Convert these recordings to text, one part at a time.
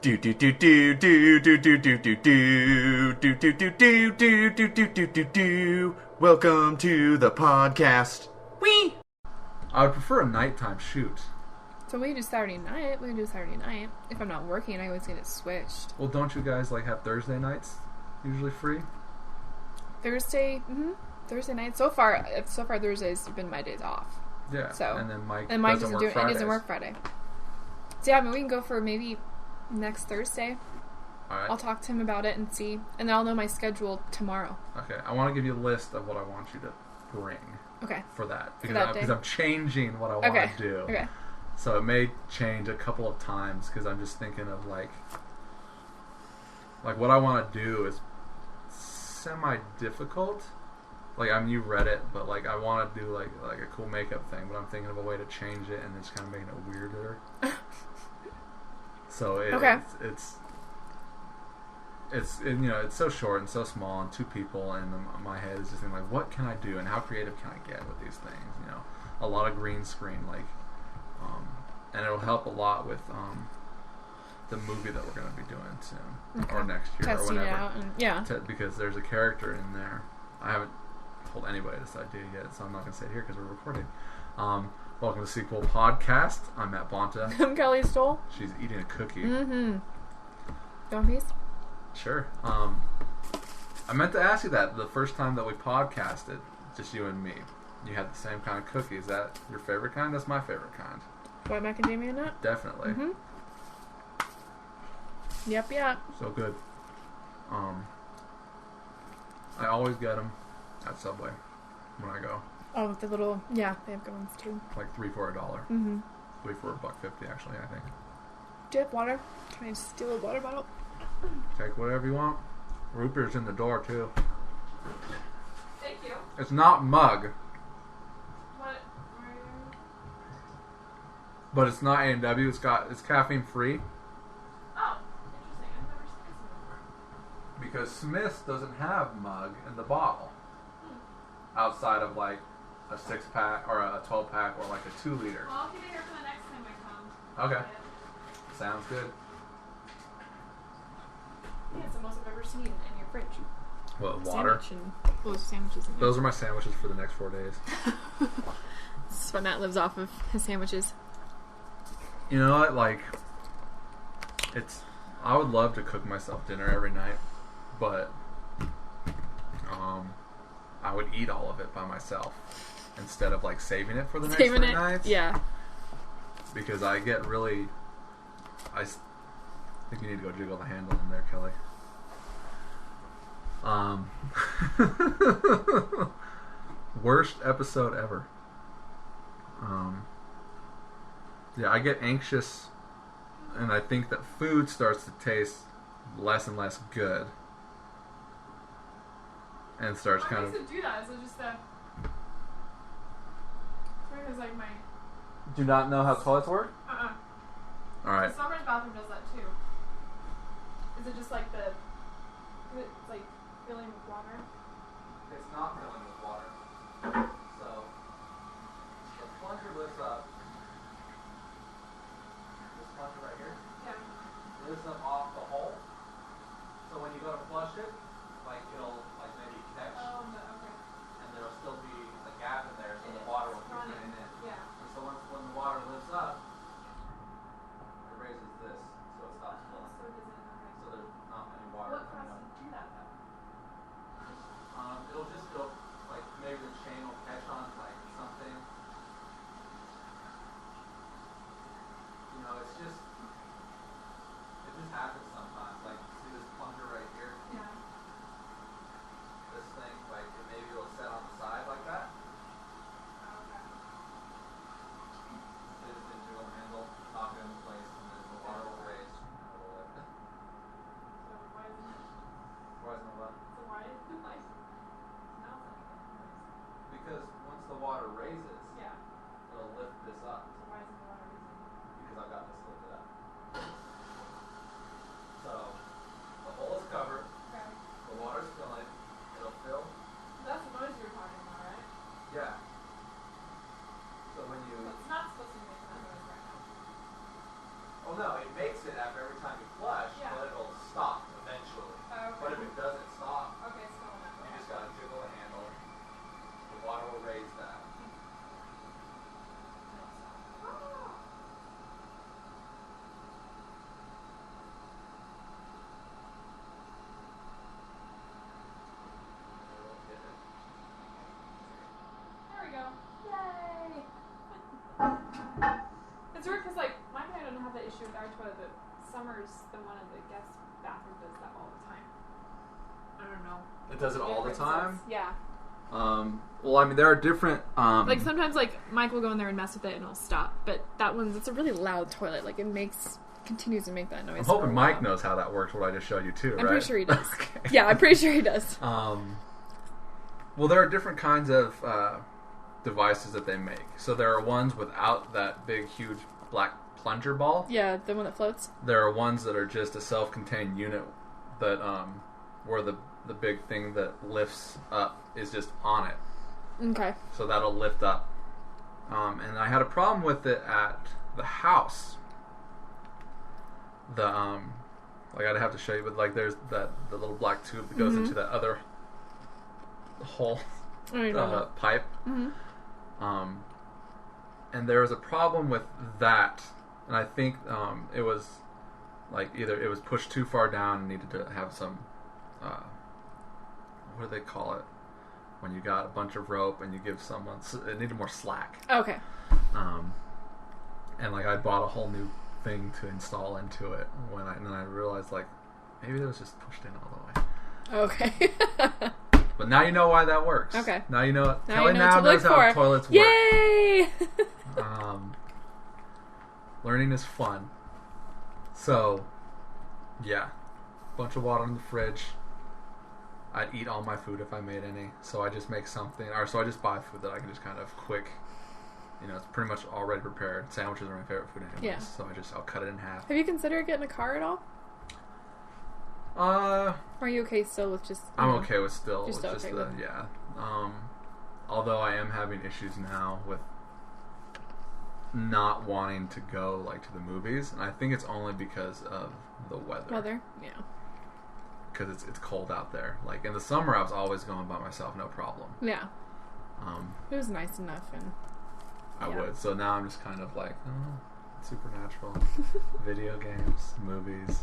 Do do do do do do do do do do do do do do do do do do do do. Welcome to the podcast. Wee. I would prefer a nighttime shoot. So we can do Saturday night. We can do Saturday night. If I'm not working, I always get it switched. Well, don't you guys like have Thursday nights usually free? Thursday, Thursday night. So far Thursdays have been my days off. Yeah. So and then Mike doesn't work do it. Fridays. He doesn't work Friday. So yeah, I mean, we can go for maybe next Thursday. All right. I'll talk to him about it and see, and then I'll know my schedule tomorrow. Okay. I want to give you a list of what I want you to bring. Okay. For that day? I'm changing what I want to do. Okay. So it may change a couple of times because I'm just thinking of like what I want to do is semi-difficult. Like, I mean, you read it, but like I want to do like a cool makeup thing, but I'm thinking of a way to change it and it's kind of making it weirder. So it's you know, it's so short and so small and two people, and my head is just thinking like, what can I do and how creative can I get with these things? You know, a lot of green screen, like, and it'll help a lot with the movie that we're going to be doing soon or next year Testing or whenever. it out and, yeah. Because there's a character in there. I haven't told anybody this idea yet, so I'm not going to say it here because we're recording. Welcome to Sequel Podcast. I'm Matt Bonta. I'm Kelly Stoll. She's eating a cookie. Mm-hmm. Don't piece? Sure. I meant to ask you that the first time that we podcasted, just you and me. You had the same kind of cookie. Is that your favorite kind? That's my favorite kind. White macadamia nut? Definitely. Mm-hmm. Yep. So good. I always get them at Subway when I go. Oh, the little, yeah, they have good ones too. Like $3 for $1. Mm-hmm. $3 for $1.50 actually, I think. Do you have water? Can I just steal a water bottle? Take whatever you want. Root beer's in the door too. Thank you. It's not mug, What? but it's not A&W. It's caffeine free. Oh, interesting. I've never seen this before. Because Smith's doesn't have mug in the bottle. Outside of like a 6-pack or a 12-pack or like a 2-liter. Well, I'll keep it here for the next time I come. Okay. Sounds good. Yeah, it's the most I've ever seen in your fridge. What, water? Sandwiches in here. Those are my sandwiches for the next 4 days. This is what Matt lives off of, his sandwiches. You know what? Like, I would love to cook myself dinner every night, but I would eat all of it by myself instead of like saving it for the next 3 nights. Yeah. Because I get really. I think you need to go jiggle the handle in there, Kelly. Worst episode ever. Yeah, I get anxious, and I think that food starts to taste less and less good, and starts kind of. What makes it do that? Is it just that? Because like my. Do not know how toilets work? All right. The summer's bathroom does that too. Is it just like it's like filling with water? It's not filling with water. So, the plunger lifts up. This plunger right here lifts up off the hole. So when you go to flush it, like it'll like maybe catch, Okay. and there'll still be a gap in there, so the water will keep getting in. Yeah. And so when the water lifts up, it raises this, so it stops flowing. So there's not any water What coming causes up. it to do that though? It'll like maybe the chain will catch on like something. You know, it's just flush, Yeah. but it'll stop eventually. Okay. But if it doesn't stop, Okay, it's still not. you just gotta jiggle the handle. The water will raise that. It'll hit it. There we go. Yay! It's weird because, like, Mike and I don't have that issue with our toilet, but Summer's the one in the guest bathroom does that all the time. I don't know. It does it all the Differences. time? Yeah. Well, I mean, there are different. Like, sometimes, like, Mike will go in there and mess with it and it'll stop, but that one's, it's a really loud toilet. Like, continues to make that noise. I'm for a hoping Mike while. knows how that works, what I just showed you, too, I'm right? pretty sure he does. Okay. Yeah, I'm pretty sure he does. Well, there are different kinds of devices that they make. So there are ones without that big, huge black plunger ball. Yeah, the one that floats. There are ones that are just a self-contained unit that where the big thing that lifts up is just on it. Okay. So that'll lift up. And I had a problem with it at the house. Like I'd have to show you, but like there's the little black tube that goes into that other hole pipe. Mm-hmm. And there was a problem with that, and I think it was like either it was pushed too far down and needed to have some what do they call it when you got a bunch of rope and you give someone, it needed more slack. Okay. And like I bought a whole new thing to install into it and then I realized like maybe it was just pushed in all the way. Okay. But now you know why that works. Okay. Now you know. Now Kelly you know now what to knows look how for. toilets work. Yay! Learning is fun. So, yeah, bunch of water in the fridge. I'd eat all my food if I made any. So I just make something, or so I just buy food that I can just kind of quick. You know, it's pretty much already prepared. Sandwiches are my favorite food anyways. Yeah. So I'll cut it in half. Have you considered getting a car at all? Or are you okay still with just... I'm okay with still. You're still just okay with it. yeah. Although I am having issues now with not wanting to go like to the movies, and I think it's only because of the weather. Weather? Yeah. Because it's cold out there. Like in the summer, I was always going by myself, no problem. Yeah. It was nice enough, and... I Yeah. would. So now I'm just kind of like, supernatural, video games, movies.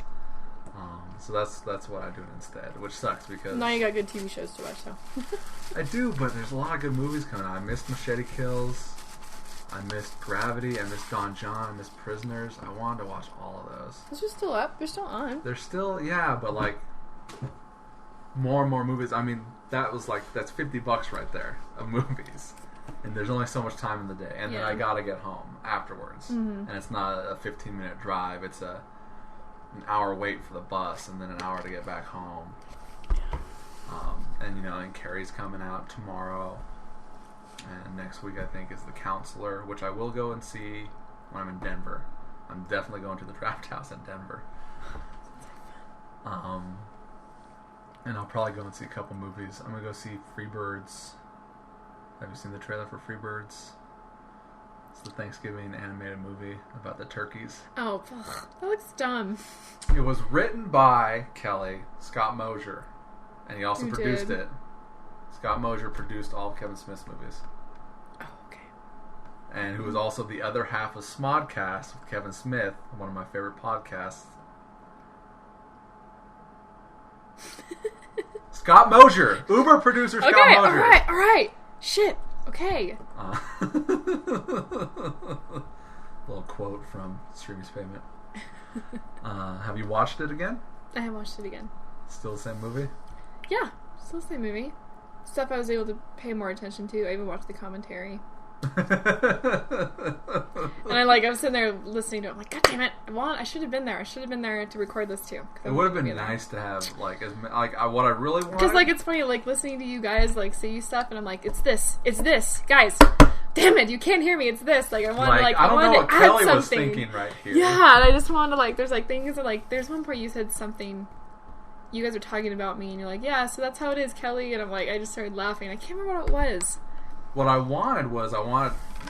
So that's what I do instead, which sucks because Now you got good TV shows to watch, so... I do, but there's a lot of good movies coming out. I missed Machete Kills. I missed Gravity. I missed Don John. I missed Prisoners. I wanted to watch all of those. Those are still up. They're still on. They're still, yeah, but like more and more movies. I mean, that's $50 right there of movies, and there's only so much time in the day, and then Yeah. I gotta get home afterwards, and it's not a 15-minute drive. It's an hour wait for the bus, and then an hour to get back home. And and Carrie's coming out tomorrow, and next week I think is The Counselor, which I will go and see when I'm in Denver. I'm definitely going to the Draft House in Denver. And I'll probably go and see a couple movies. I'm gonna go see Freebirds. Have you seen the trailer for Freebirds? It's the Thanksgiving animated movie about the turkeys. Oh, ugh, that looks dumb. It was written by Kelly, Scott Mosier, and he also Who produced did? it. Scott Mosier produced all of Kevin Smith's movies, Oh, okay. and who was also the other half of Smodcast with Kevin Smith, one of my favorite podcasts. Scott Mosier, Uber producer Scott Okay, Mosier. alright. Shit. Okay. Little quote from Streamy's Payment. Have you watched it again? I have watched it again. Still the same movie? Yeah, still the same movie. Stuff I was able to pay more attention to. I even watched the commentary. And I was sitting there listening to it. I'm like, God damn it! I should have been there. I should have been there to record this too. It would have been nice to have what I really wanted. Because it's funny, listening to you guys say stuff, and I'm like, it's this, guys. Damn it, you can't hear me. It's this. I wanted I don't know what add Kelly something. was thinking right here. Yeah, and I just wanted to there's things that there's one point you said something. You guys were talking about me, and you're like, yeah, so that's how it is, Kelly. And I'm like, I just started laughing. I can't remember what it was. What I wanted was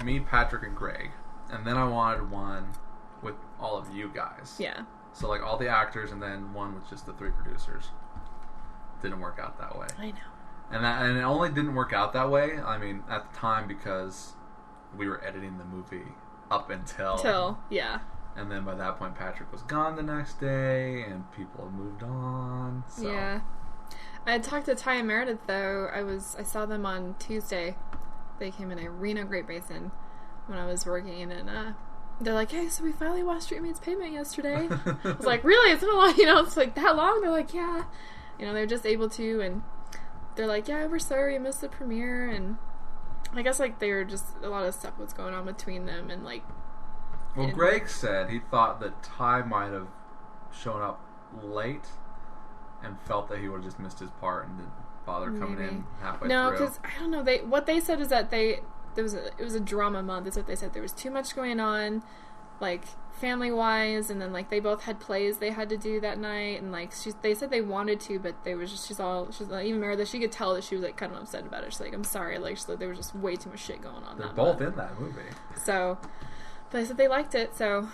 me, Patrick, and Greg, and then I wanted one with all of you guys. Yeah. So like all the actors and then one with just the 3 producers. Didn't work out that way. I know. And it only didn't work out that way, I mean, at the time because we were editing the movie up until... yeah. And then by that point, Patrick was gone the next day, and people had moved on. So. Yeah. I had talked to Ty and Meredith, though. I saw them on Tuesday. They came in Reno, Great Basin, when I was working, and they're like, hey, so we finally watched Street Meets Pavement yesterday. I was like, really? It's been a long, it's like that long? They're like, yeah. They're just able to, and they're like, yeah, we're sorry we missed the premiere, and I guess, like, they were just, a lot of stuff was going on between them, and, like, well, Greg said he thought that Ty might have shown up late and felt that he would have just missed his part and didn't bother coming in halfway through. No, because, I don't know, what they said is that it was a drama month, is what they said. There was too much going on, like, family-wise, and then, like, they both had plays they had to do that night, and, like, they said they wanted to, but they was just, she's like, even Meredith, she could tell that she was, like, kind of upset about it. She's like, I'm sorry, like, there was just way too much shit going on. They're both in that movie. So... But I said they liked it, so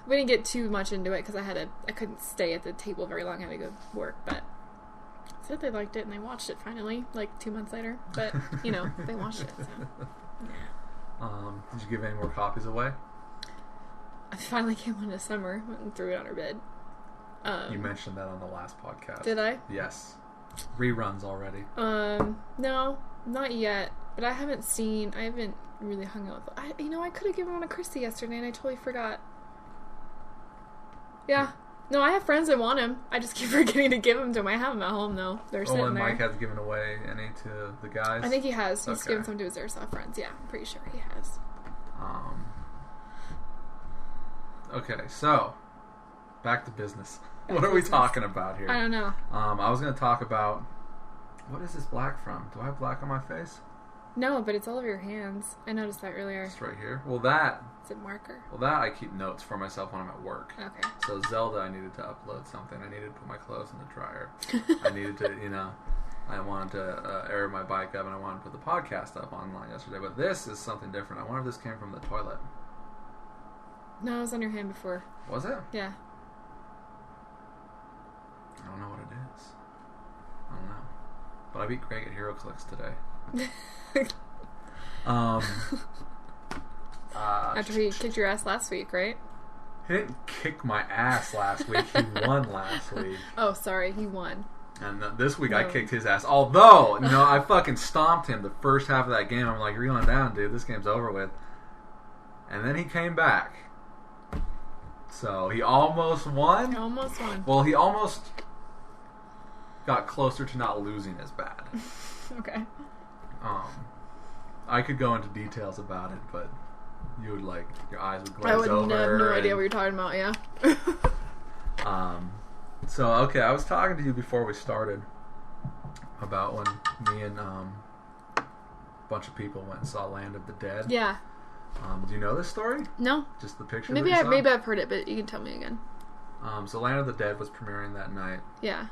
we didn't get too much into it because I couldn't stay at the table very long. I had to go work, but I said they liked it and they watched it finally, like 2 months later. But they watched it. So yeah. Did you give any more copies away? I finally came one this summer, went and threw it on her bed. You mentioned that on the last podcast. Did I? Yes. Reruns already. No, not yet. But I haven't really hung out with... I could have given one to Christy yesterday, and I totally forgot. Yeah. No, I have friends that want him. I just keep forgetting to give them to them. I have them at home, though. They're sitting and there. Mike has given away any to the guys? I think he has. He's given some to his Airsoft friends. Yeah, I'm pretty sure he has. Okay, so... Back to business. What are we talking about here? I don't know. I was going to talk about... What is this black from? Do I have black on my face? No, but it's all over your hands. I noticed that earlier. It's right here. Well, that... Is it marker? Well, that I keep notes for myself when I'm at work. Okay. So Zelda, I needed to upload something. I needed to put my clothes in the dryer. I needed to, I wanted to air my bike up, and I wanted to put the podcast up online yesterday. But this is something different. I wonder if this came from the toilet. No, it was on your hand before. Was it? Yeah. I don't know what it is. I don't know. But I beat Greg at HeroClix today. After he kicked your ass last week, right? He didn't kick my ass last week. He won last week. Oh, sorry, he won. And this week I kicked his ass. Although, I fucking stomped him the first half of that game. I'm like, you're going down, dude. This game's over with. And then he came back. So he almost won. He almost won. Well, he almost got closer to not losing as bad. Okay. I could go into details about it, but you would your eyes would glaze over. I would have no idea what you're talking about. Yeah. So okay, I was talking to you before we started about when me and a bunch of people went and saw Land of the Dead. Yeah. Do you know this story? No. Just the picture. Maybe I've heard it, but you can tell me again. So Land of the Dead was premiering that night. Yeah.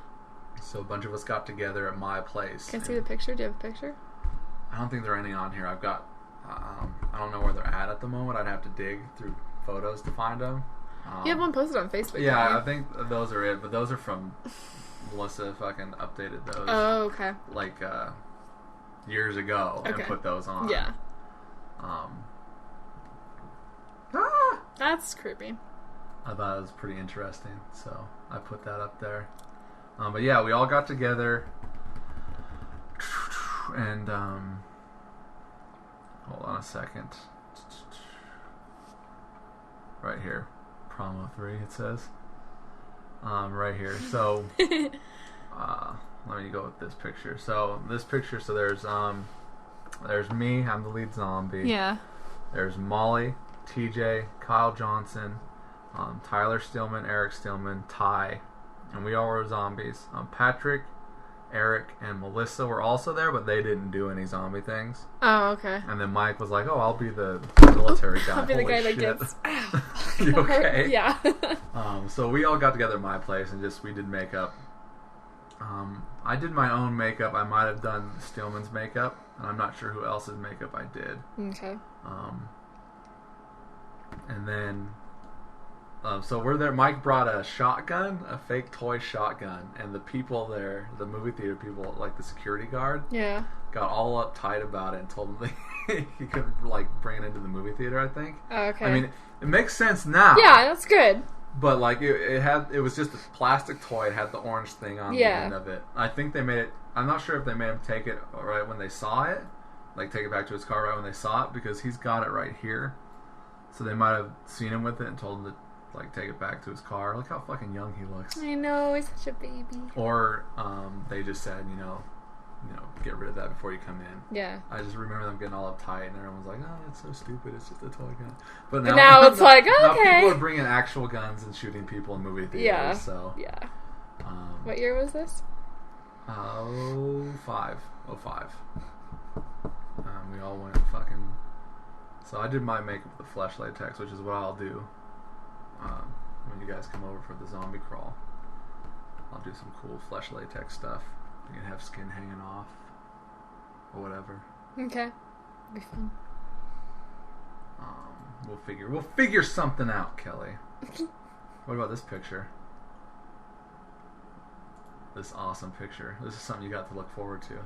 So a bunch of us got together at my place. Can I see the picture? Do you have a picture? I don't think there are any on here. I've got... I don't know where they're at the moment. I'd have to dig through photos to find them. You have one posted on Facebook. Yeah, I think those are it. But those are from... Melissa fucking updated those. Oh, okay. Years ago. And put those on. Yeah. That's creepy. I thought it was pretty interesting. So I put that up there. But yeah, we all got together, and hold on a second. Right here, Promo 3. It says right here. So let me go with this picture. So this picture. So there's me. I'm the lead zombie. Yeah. There's Molly, TJ, Kyle Johnson, Tyler Stillman, Eric Stillman, Ty. And we all were zombies. Patrick, Eric, and Melissa were also there, but they didn't do any zombie things. Oh, okay. And then Mike was like, "Oh, I'll be the military guy." I'll be the guy that shit. gets... You okay? Yeah. So we all got together at my place and we did makeup. I did my own makeup. I might have done Stillman's makeup, and I'm not sure who else's makeup I did. Okay. And then So we're there. Mike brought a shotgun, a fake toy shotgun, and the people there, the movie theater people, like the security guard, Yeah. got all uptight about it and told him that he couldn't like bring it into the movie theater. I think. Oh, okay. I mean, it makes sense now. yeah, that's good. But like it was just a plastic toy. It had the orange thing on the end of it. I think they made it. I'm not sure if they made him take it right when they saw it, like take it back to his car right when they saw it, because he's got it right here. So they might have seen him with it and told him to like take it back to his car. Look how fucking young he looks. I know, he's such a baby. Or they just said, get rid of that before you come in. Yeah. I just remember them getting all uptight, and everyone's like, "Oh, that's so stupid. It's just a toy gun." But now it's like, now okay. people are bringing actual guns and shooting people in movie theaters. Yeah. So Yeah. What year was this? 05. We all went fucking. So I did my makeup with the Flesh Latex, which is what I'll do when you guys come over for the zombie crawl. I'll do some cool Flesh Latex stuff. You can have skin hanging off or whatever. Okay. Be fun. We'll figure something out, Kelly. What about this picture? This awesome picture. This is something you got to look forward to.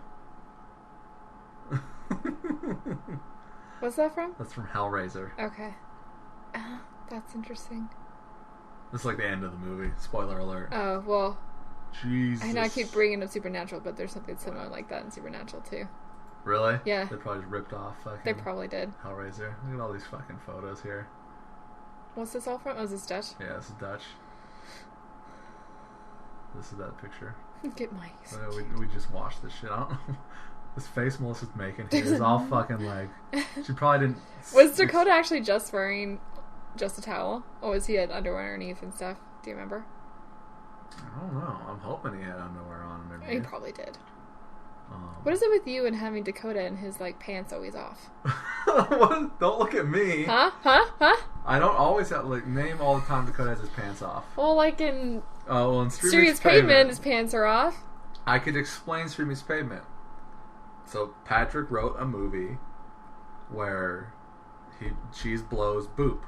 What's that from? That's from Hellraiser. Okay. That's interesting. This is like the end of the movie. Spoiler alert. Oh, well, Jesus. I know I keep bringing up Supernatural, but there's something similar like that in Supernatural, too. Really? Yeah. They probably just ripped off fucking They probably did. Hellraiser. Look at all these fucking photos here. What's this all from? Oh, is this Dutch? Yeah, this is Dutch. This is that picture. Get my... We just watched this shit. I don't know. This face Melissa's making here is all fucking like... She probably didn't... Was Dakota actually just wearing just a towel? Or was he had underwear underneath and stuff? Do you remember? I don't know. I'm hoping he had underwear on underneath. He probably did. What is it with you and having Dakota and his like pants always off? What? Don't look at me. Huh? I don't always have like name all the time Dakota has his pants off. Well, like in In Street Street Meets Pavement, his pants are off. I could explain Street Meets Pavement. So Patrick wrote a movie where cheese blows boop.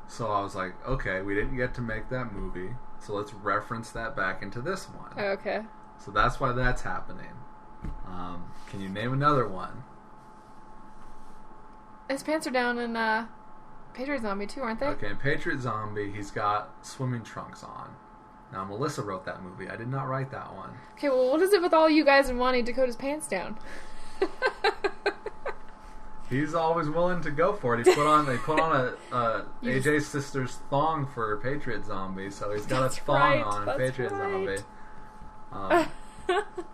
So I was like, okay, we didn't get to make that movie, so let's reference that back into this one. Oh, okay. So that's why that's happening. Can you name another one? His pants are down in Patriot Zombie too, aren't they? Okay, in Patriot Zombie, he's got swimming trunks on. Now, Melissa wrote that movie. I did not write that one. Okay, well, what is it with all you guys and wanting Dakota's pants down? He's always willing to go for it. They put on a AJ's sister's thong for Patriot Zombie, so he's got a thong on in Patriot Zombie.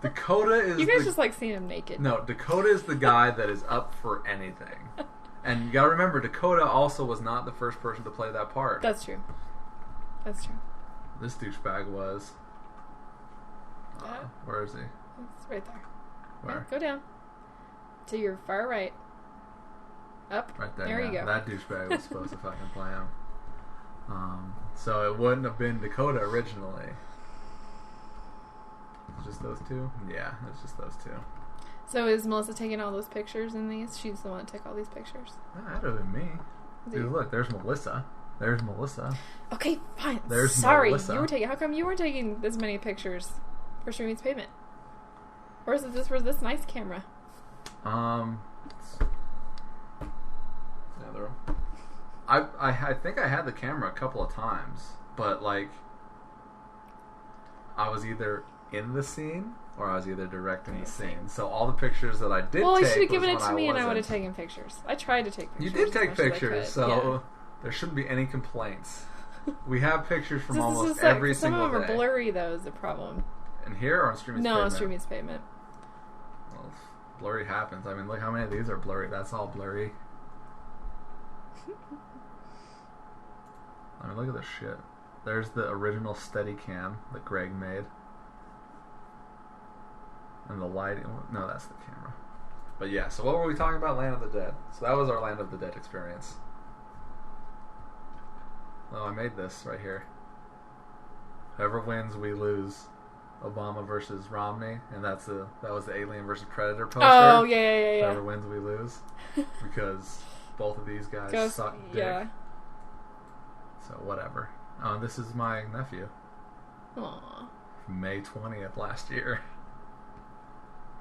Dakota is. You guys just like seeing him naked. No, Dakota is the guy that is up for anything. And you gotta remember, Dakota also was not the first person to play that part. That's true. That's true. This douchebag was. Where is he? It's right there. Where? Yeah, go down. To your far right. Up. Right there. There you go. That douchebag was supposed to fucking play him. So it wouldn't have been Dakota originally. It's just those two? Yeah, it's just those two. So is Melissa taking all those pictures in these? She's the one that took all these pictures. That would have been me. Dude, look, there's Melissa. There's Melissa. Okay, fine. There's Sorry, Melissa. you were taking. How come you weren't taking this many pictures for Street Meets Pavement? Where's this nice camera? I think I had the camera a couple of times, but like I was either in the scene or I was either directing the scene. So all the pictures that I did Well, you take should have was given it when to me and I wasn't. would have taken pictures. I tried to take pictures. You did take as much as I pictures, could. so Yeah. there shouldn't be any complaints. We have pictures from This almost is like, every some single of them day. are blurry, though, is the problem. And here or on Street Meets No, Pavement? on Street Meets Pavement. Well, blurry happens. I mean, look how many of these are blurry. That's all blurry. I mean, look at this shit. There's the original Steadicam that Greg made. And the lighting. No, that's the camera. But yeah, so what were we talking about? Land of the Dead. So that was our Land of the Dead experience. Oh, I made this right here. Whoever wins, we lose. Obama versus Romney, and that was the Alien versus Predator poster. Oh, yeah. Whoever wins, we lose. Because both of these guys suck dick. Yeah. So whatever. Oh, this is my nephew. Aww. May 20th last year.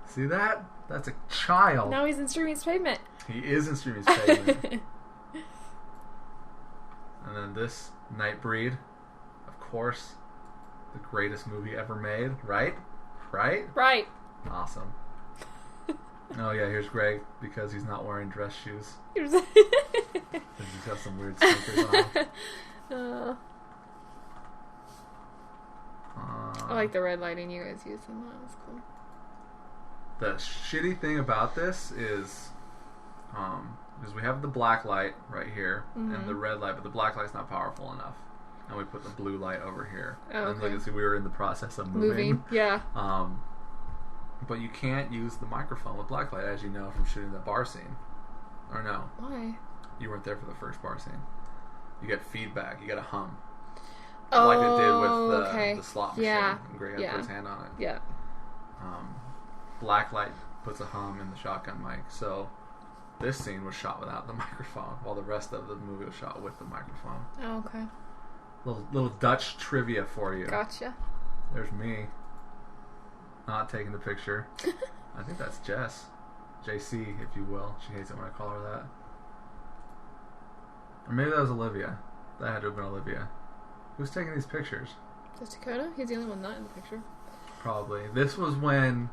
See that? That's a child. Now he's in Streamy's Pavement. He is in Streamy's Pavement. And then this, Nightbreed. Of course, the greatest movie ever made, right? Right? Right. Awesome. Oh yeah, here's Greg because he's not wearing dress shoes. Here's He's got some weird sneakers on. I like the red lighting you guys used in that. That's cool. The shitty thing about this is, because we have the black light right here and the red light, but the black light's not powerful enough, and we put the blue light over here. Oh, And okay. look, see, we were in the process of moving. Yeah. But you can't use the microphone with black light, as you know from shooting the bar scene. Or no, Why? you weren't there for the first bar scene. You get feedback. You get a hum. Oh, Like it did with okay. the slot machine. Yeah. And Greg had to put his hand on it. Yeah. Black light puts a hum in the shotgun mic. So this scene was shot without the microphone, while the rest of the movie was shot with the microphone. Oh, okay. Little Dutch trivia for you. Gotcha. There's me. Not taking the picture. I think that's Jess. JC, if you will. She hates it when I call her that. Or maybe that was Olivia. That had to have been Olivia. Who's taking these pictures? Is Dakota? He's the only one not in the picture. Probably. This was when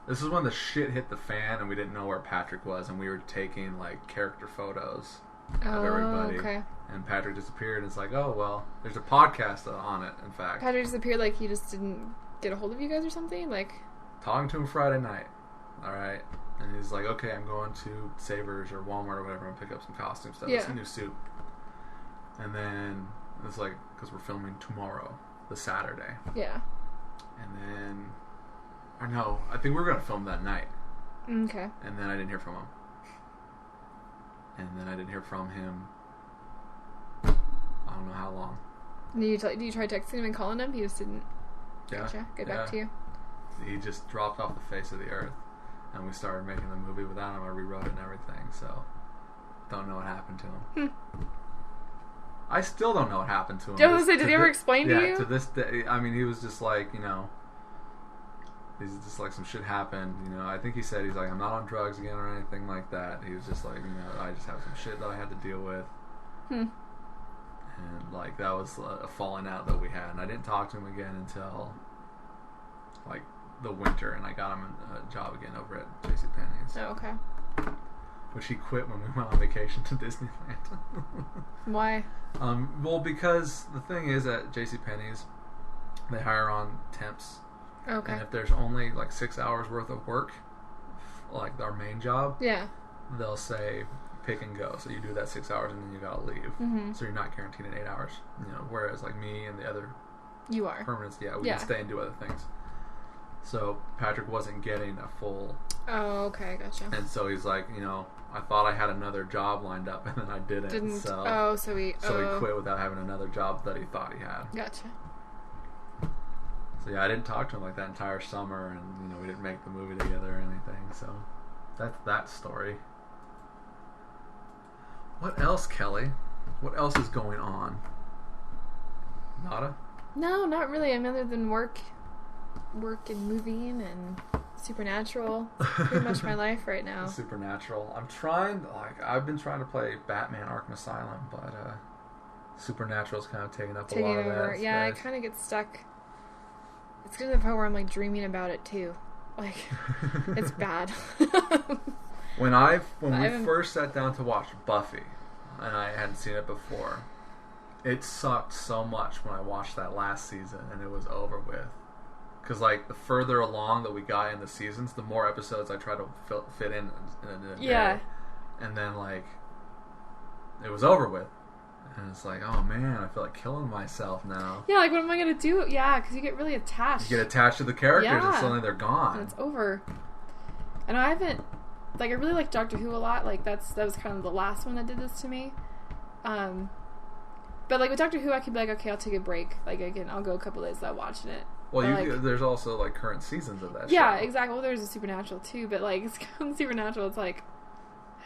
the shit hit the fan and we didn't know where Patrick was, and we were taking like character photos of everybody. Okay. And Patrick disappeared, and it's like, oh well, there's a podcast on it, in fact. Patrick disappeared like he just didn't get a hold of you guys or something? Like, Talking to him Friday night. Alright. And he's like, okay, I'm going to Savers or Walmart or whatever and pick up some costume stuff. Yeah. It's a new suit. And then it's like, because we're filming tomorrow, the Saturday. yeah. And then, or no, I think we were going to film that night. Okay. And then I didn't hear from him. And then I didn't hear from him, I don't know how long. Did you try texting him and calling him? He just didn't Yeah. get back to you? He just dropped off the face of the earth. And we started making the movie without him. I rewrote it and everything, so don't know what happened to him. I still don't know what happened to him. I was gonna say, did he ever explain to Yeah, you? to this day. I mean, he was just like, he's just like, some shit happened, I think he said, he's like, I'm not on drugs again or anything like that. He was just like, I just have some shit that I had to deal with. And like, that was a falling out that we had. And I didn't talk to him again until like the winter, and I got him a job again over at JCPenney's. Oh, okay. Which he quit when we went on vacation to Disneyland. Why? Well, because the thing is, at JCPenney's, they hire on temps. Okay. And if there's only like 6 hours worth of work, like our main job, Yeah. they'll say pick and go. So you do that 6 hours and then you gotta leave. So you're not guaranteed in 8 hours. Whereas like me and the other You are. permanents, we can stay and do other things. So Patrick wasn't getting a full. Oh, okay, gotcha. And so he's like, I thought I had another job lined up, and then I didn't. So so he quit without having another job that he thought he had. Gotcha. So yeah, I didn't talk to him like that entire summer, and we didn't make the movie together or anything. So that's that story. What else, Kelly? What else is going on? Nada? No, not really. I mean, other than work and moving and Supernatural. Pretty much my life right now. Supernatural. I've been trying to play Batman Arkham Asylum, but Supernatural's kind of taken up a lot of that. Yeah, I kind of get stuck. It's getting to the point where I'm like dreaming about it too. Like, it's bad. When we first sat down to watch Buffy, and I hadn't seen it before, it sucked so much when I watched that last season and it was over with. Because like the further along that we got in the seasons, the more episodes I tried to fit in a day. Yeah. And then like it was over with, and it's like, oh man, I feel like killing myself now. Yeah, like what am I gonna do? Yeah, because you get really attached. You get attached to the characters, and Yeah. suddenly they're gone. And it's over. And I haven't, like, I really like Doctor Who a lot. Like that was kind of the last one that did this to me. But like with Doctor Who, I could be like, okay, I'll take a break. Like again, I'll go a couple days without watching it. Well, there's also like current seasons of that. Yeah, show. exactly. Well, there's a Supernatural too, but like it's Supernatural. It's like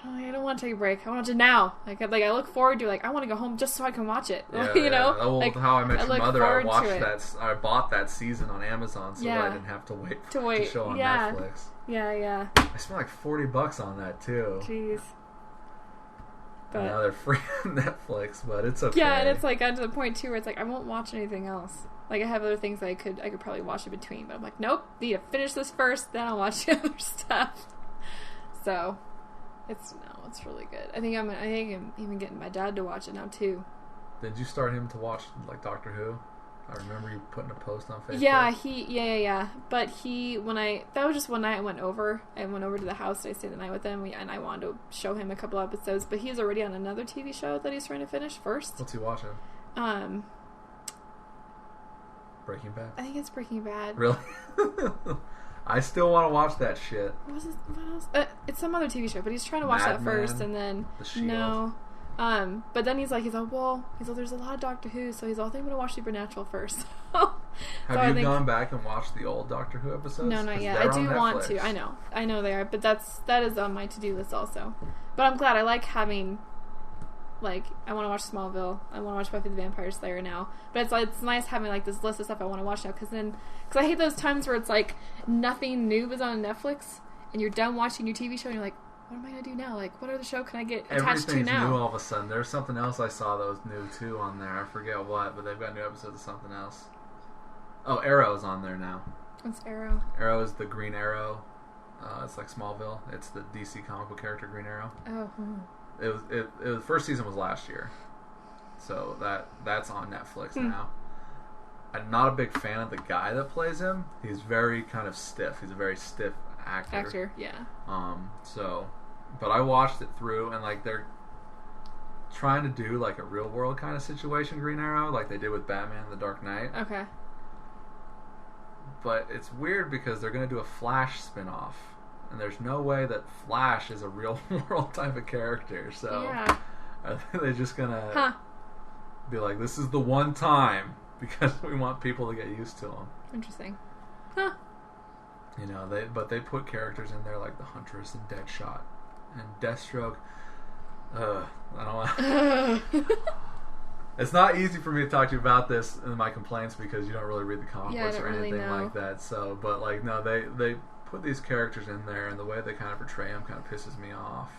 I don't want to take a break. I want to watch it now. Like I look forward to I want to go home just so I can watch it. Yeah, you know? Oh, well, How I Met Your look Mother, I forward to watched it. that. I bought that season on Amazon so that I didn't have to wait for it to show on Netflix. Yeah. I spent like $40 on that too. Jeez. But Now they're free on Netflix, but it's okay. yeah, and it's gotten to the point too where it's I won't watch anything else. I have other things I could probably watch in between, but I'm like, nope, need to finish this first, then I'll watch the other stuff. So, it's really good. I think I'm even getting my dad to watch it now too. Did you start him to watch Doctor Who? I remember you putting a post on Facebook. Yeah. But that was just one night I went over to the house and I stayed the night with him, and I wanted to show him a couple episodes, but he's already on another TV show that he's trying to finish first. What's he watching? Breaking Bad? I think it's Breaking Bad. Really? I still want to watch that shit. What else? It's some other TV show, but he's trying to watch that first, and then The Shield. no. But then he's like, there's a lot of Doctor Who, so he's all, I think I'm gonna watch Supernatural first. Have you gone back and watched the old Doctor Who episodes? No, not yet. They're I do on want Netflix. to. I know they are, but that is on my to-do list also. But I'm glad. I like having, I want to watch Smallville. I want to watch Buffy the Vampire Slayer now. But it's nice having this list of stuff I want to watch now, because I hate those times where it's nothing new is on Netflix and you're done watching your TV show and you're like, what am I going to do now? What other show can I get attached to now? Everything's new all of a sudden. There's something else I saw that was new too on there. I forget what, but they've got new episodes of something else. Oh, Arrow's on there now. What's Arrow? Arrow is the Green Arrow. It's like Smallville. It's the DC comic book character Green Arrow. Oh. The first season was last year, so that's on Netflix now. I'm not a big fan of the guy that plays him. He's very kind of stiff. He's a very stiff actor. Yeah. But I watched it through, and they're trying to do a real world kind of situation, Green Arrow, like they did with Batman: The Dark Knight. Okay. But it's weird because they're going to do a Flash spin-off, and there's no way that Flash is a real world type of character. So yeah. are they just going to be like, this is the one time because we want people to get used to him? Interesting. Huh. They put characters in there like the Huntress and Deadshot and Deathstroke. I don't want. It's not easy for me to talk to you about this in my complaints because you don't really read the comic books or anything like that. So, but no, they put these characters in there, and the way they kind of portray them kind of pisses me off.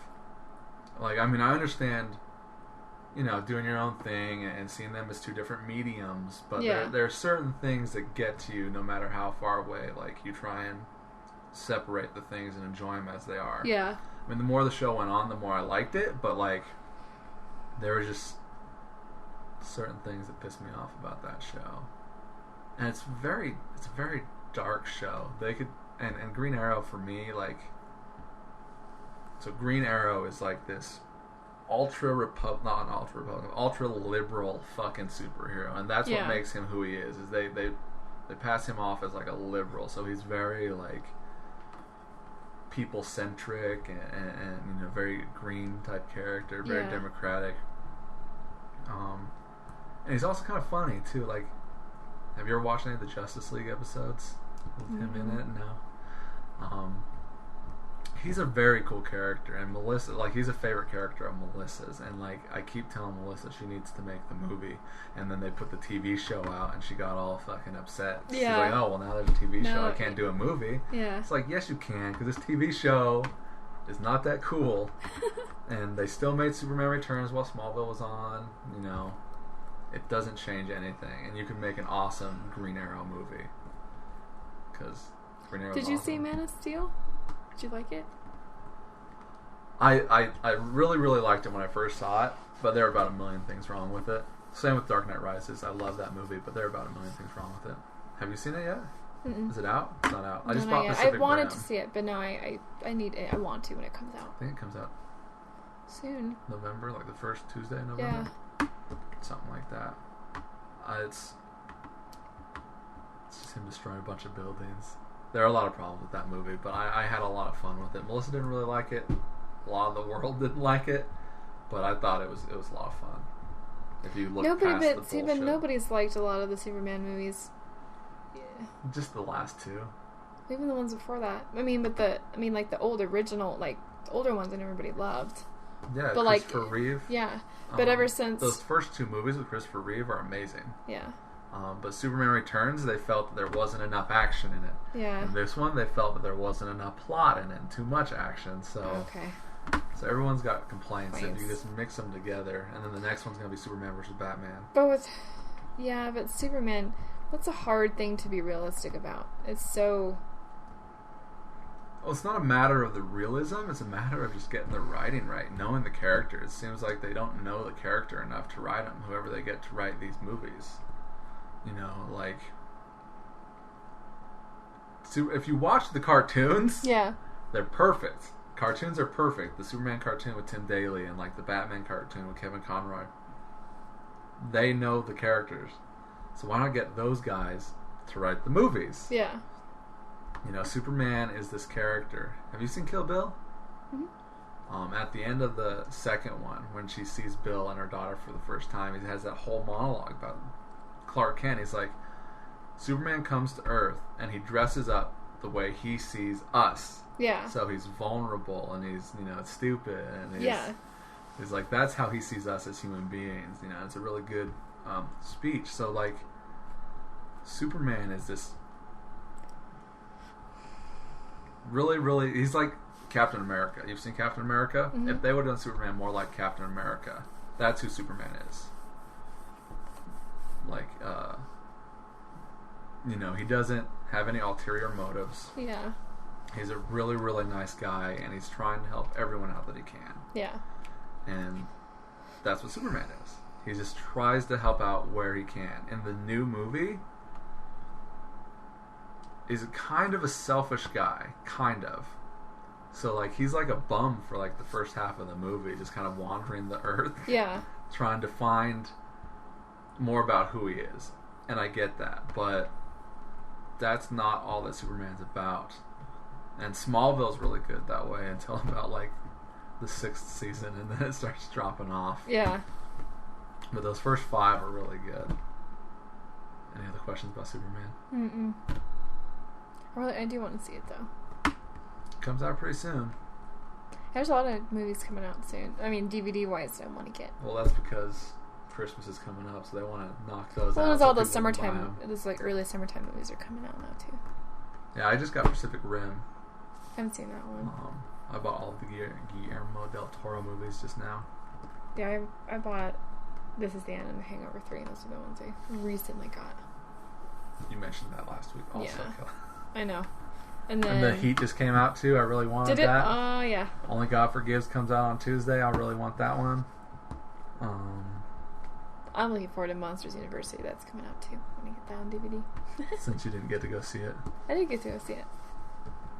I understand, doing your own thing and seeing them as two different mediums, but there are certain things that get to you no matter how far away. You try and separate the things and enjoy them as they are. Yeah. The more the show went on, the more I liked it, but there was just certain things that pissed me off about that show. And it's a very dark show. They could and Green Arrow for me, so Green Arrow is this ultra liberal fucking superhero, and that's what makes him who he is they pass him off as a liberal, so he's very people centric and very green type character, very democratic. And he's also kind of funny too. Have you ever watched any of the Justice League episodes with him in it? No. He's a very cool character, and Melissa, he's a favorite character of Melissa's, and I keep telling Melissa she needs to make the movie, and then they put the TV show out, and she got all fucking upset. She's like, oh, well, now there's a TV show, I can't do a movie. Yeah. It's yes, you can, because this TV show is not that cool, and they still made Superman Returns while Smallville was on, it doesn't change anything, and you can make an awesome Green Arrow movie, because Green Arrow's Did you awesome. see Man of Steel? Did you like it? I really, really liked it when I first saw it, but there are about a million things wrong with it. Same with Dark Knight Rises. I love that movie, but there are about a million things wrong with it. Have you seen it yet? Mm-mm. Is it out? It's not out. I No, just not bought yet. Pacific I wanted Rim. to see it, but no, I need it. I want to when it comes out I think it comes out soon. November, the first Tuesday in November. Yeah. Something like that. It's just him destroying a bunch of buildings. There are a lot of problems with that movie, but I had a lot of fun with it. Melissa didn't really like it. A lot of the world didn't like it, but I thought it was a lot of fun. If you look past the bullshit. But nobody's liked a lot of the Superman movies. Yeah. Just the last two. Even the ones before that. But the old original, the older ones and everybody loved. Yeah, But, Christopher like, Reeve. Yeah. But ever since... Those first 2 movies with Christopher Reeve are amazing. Yeah. But Superman Returns, they felt that there wasn't enough action in it. Yeah. And this one, they felt that there wasn't enough plot in it and too much action. So Okay. so everyone's got complaints. If you just mix them together, and then the next one's going to be Superman versus Batman. But Superman, that's a hard thing to be realistic about. It's so... Well, it's not a matter of the realism. It's a matter of just getting the writing right, knowing the character. It seems like they don't know the character enough to write them, whoever they get to write these movies. You know, like... So if you watch the cartoons, Yeah. they're perfect. Cartoons are perfect. The Superman cartoon with Tim Daly and like the Batman cartoon with Kevin Conroy. They know the characters. So why not get those guys to write the movies? Yeah. You know, Superman is this character. Have you seen Kill Bill? Mm-hmm. At the end of the second one, when she sees Bill and her daughter for the first time, he has that whole monologue about Clark Kent. He's like, Superman comes to Earth and he dresses up the way he sees us. Yeah. So he's vulnerable and he's, you know, stupid and he's, Yeah. he's like, that's how he sees us as human beings. You know, it's a really good speech. So like, Superman is this really, he's like Captain America. You've seen Captain America? Mm-hmm. If they would have done Superman more like Captain America, that's who Superman is. Like, you know, he doesn't have any ulterior motives. Yeah. He's a really nice guy, and he's trying to help everyone out that he can. Yeah. And that's what Superman is. He just tries to help out where he can. In the new movie, he's kind of a selfish guy. Kind of. So, like, he's like a bum for, like, the first half of the movie, just kind of wandering the earth. Yeah. Trying to find more about who he is. And I get that. But that's not all that Superman's about. And Smallville's really good that way until about, like, the 6th season, and then it starts dropping off. Yeah. But those first 5 are really good. Any other questions about Superman? Mm-mm. I do want to see it, though. Comes out pretty soon. There's a lot of movies coming out soon. I mean, DVD-wise, I want to get. Well, that's because Christmas is coming up, so they want to knock those out. Well, there's so all those people can buy summertime, 'em. those, like, early summertime movies are coming out now, too. Yeah, I just got Pacific Rim. I haven't seen that one. I bought all of the Guillermo del Toro movies just now. Yeah, I bought This Is the End and Hangover 3. Those are the ones I recently got. You mentioned that last week also. Yeah. I know. And then... And the Heat just came out too. I really wanted Did it? that. Oh, yeah. Only God Forgives comes out on Tuesday. I really want that one. I'm looking forward to Monsters University. That's coming out too. I'm going to get that on DVD. Since you didn't get to go see it. I did get to go see it.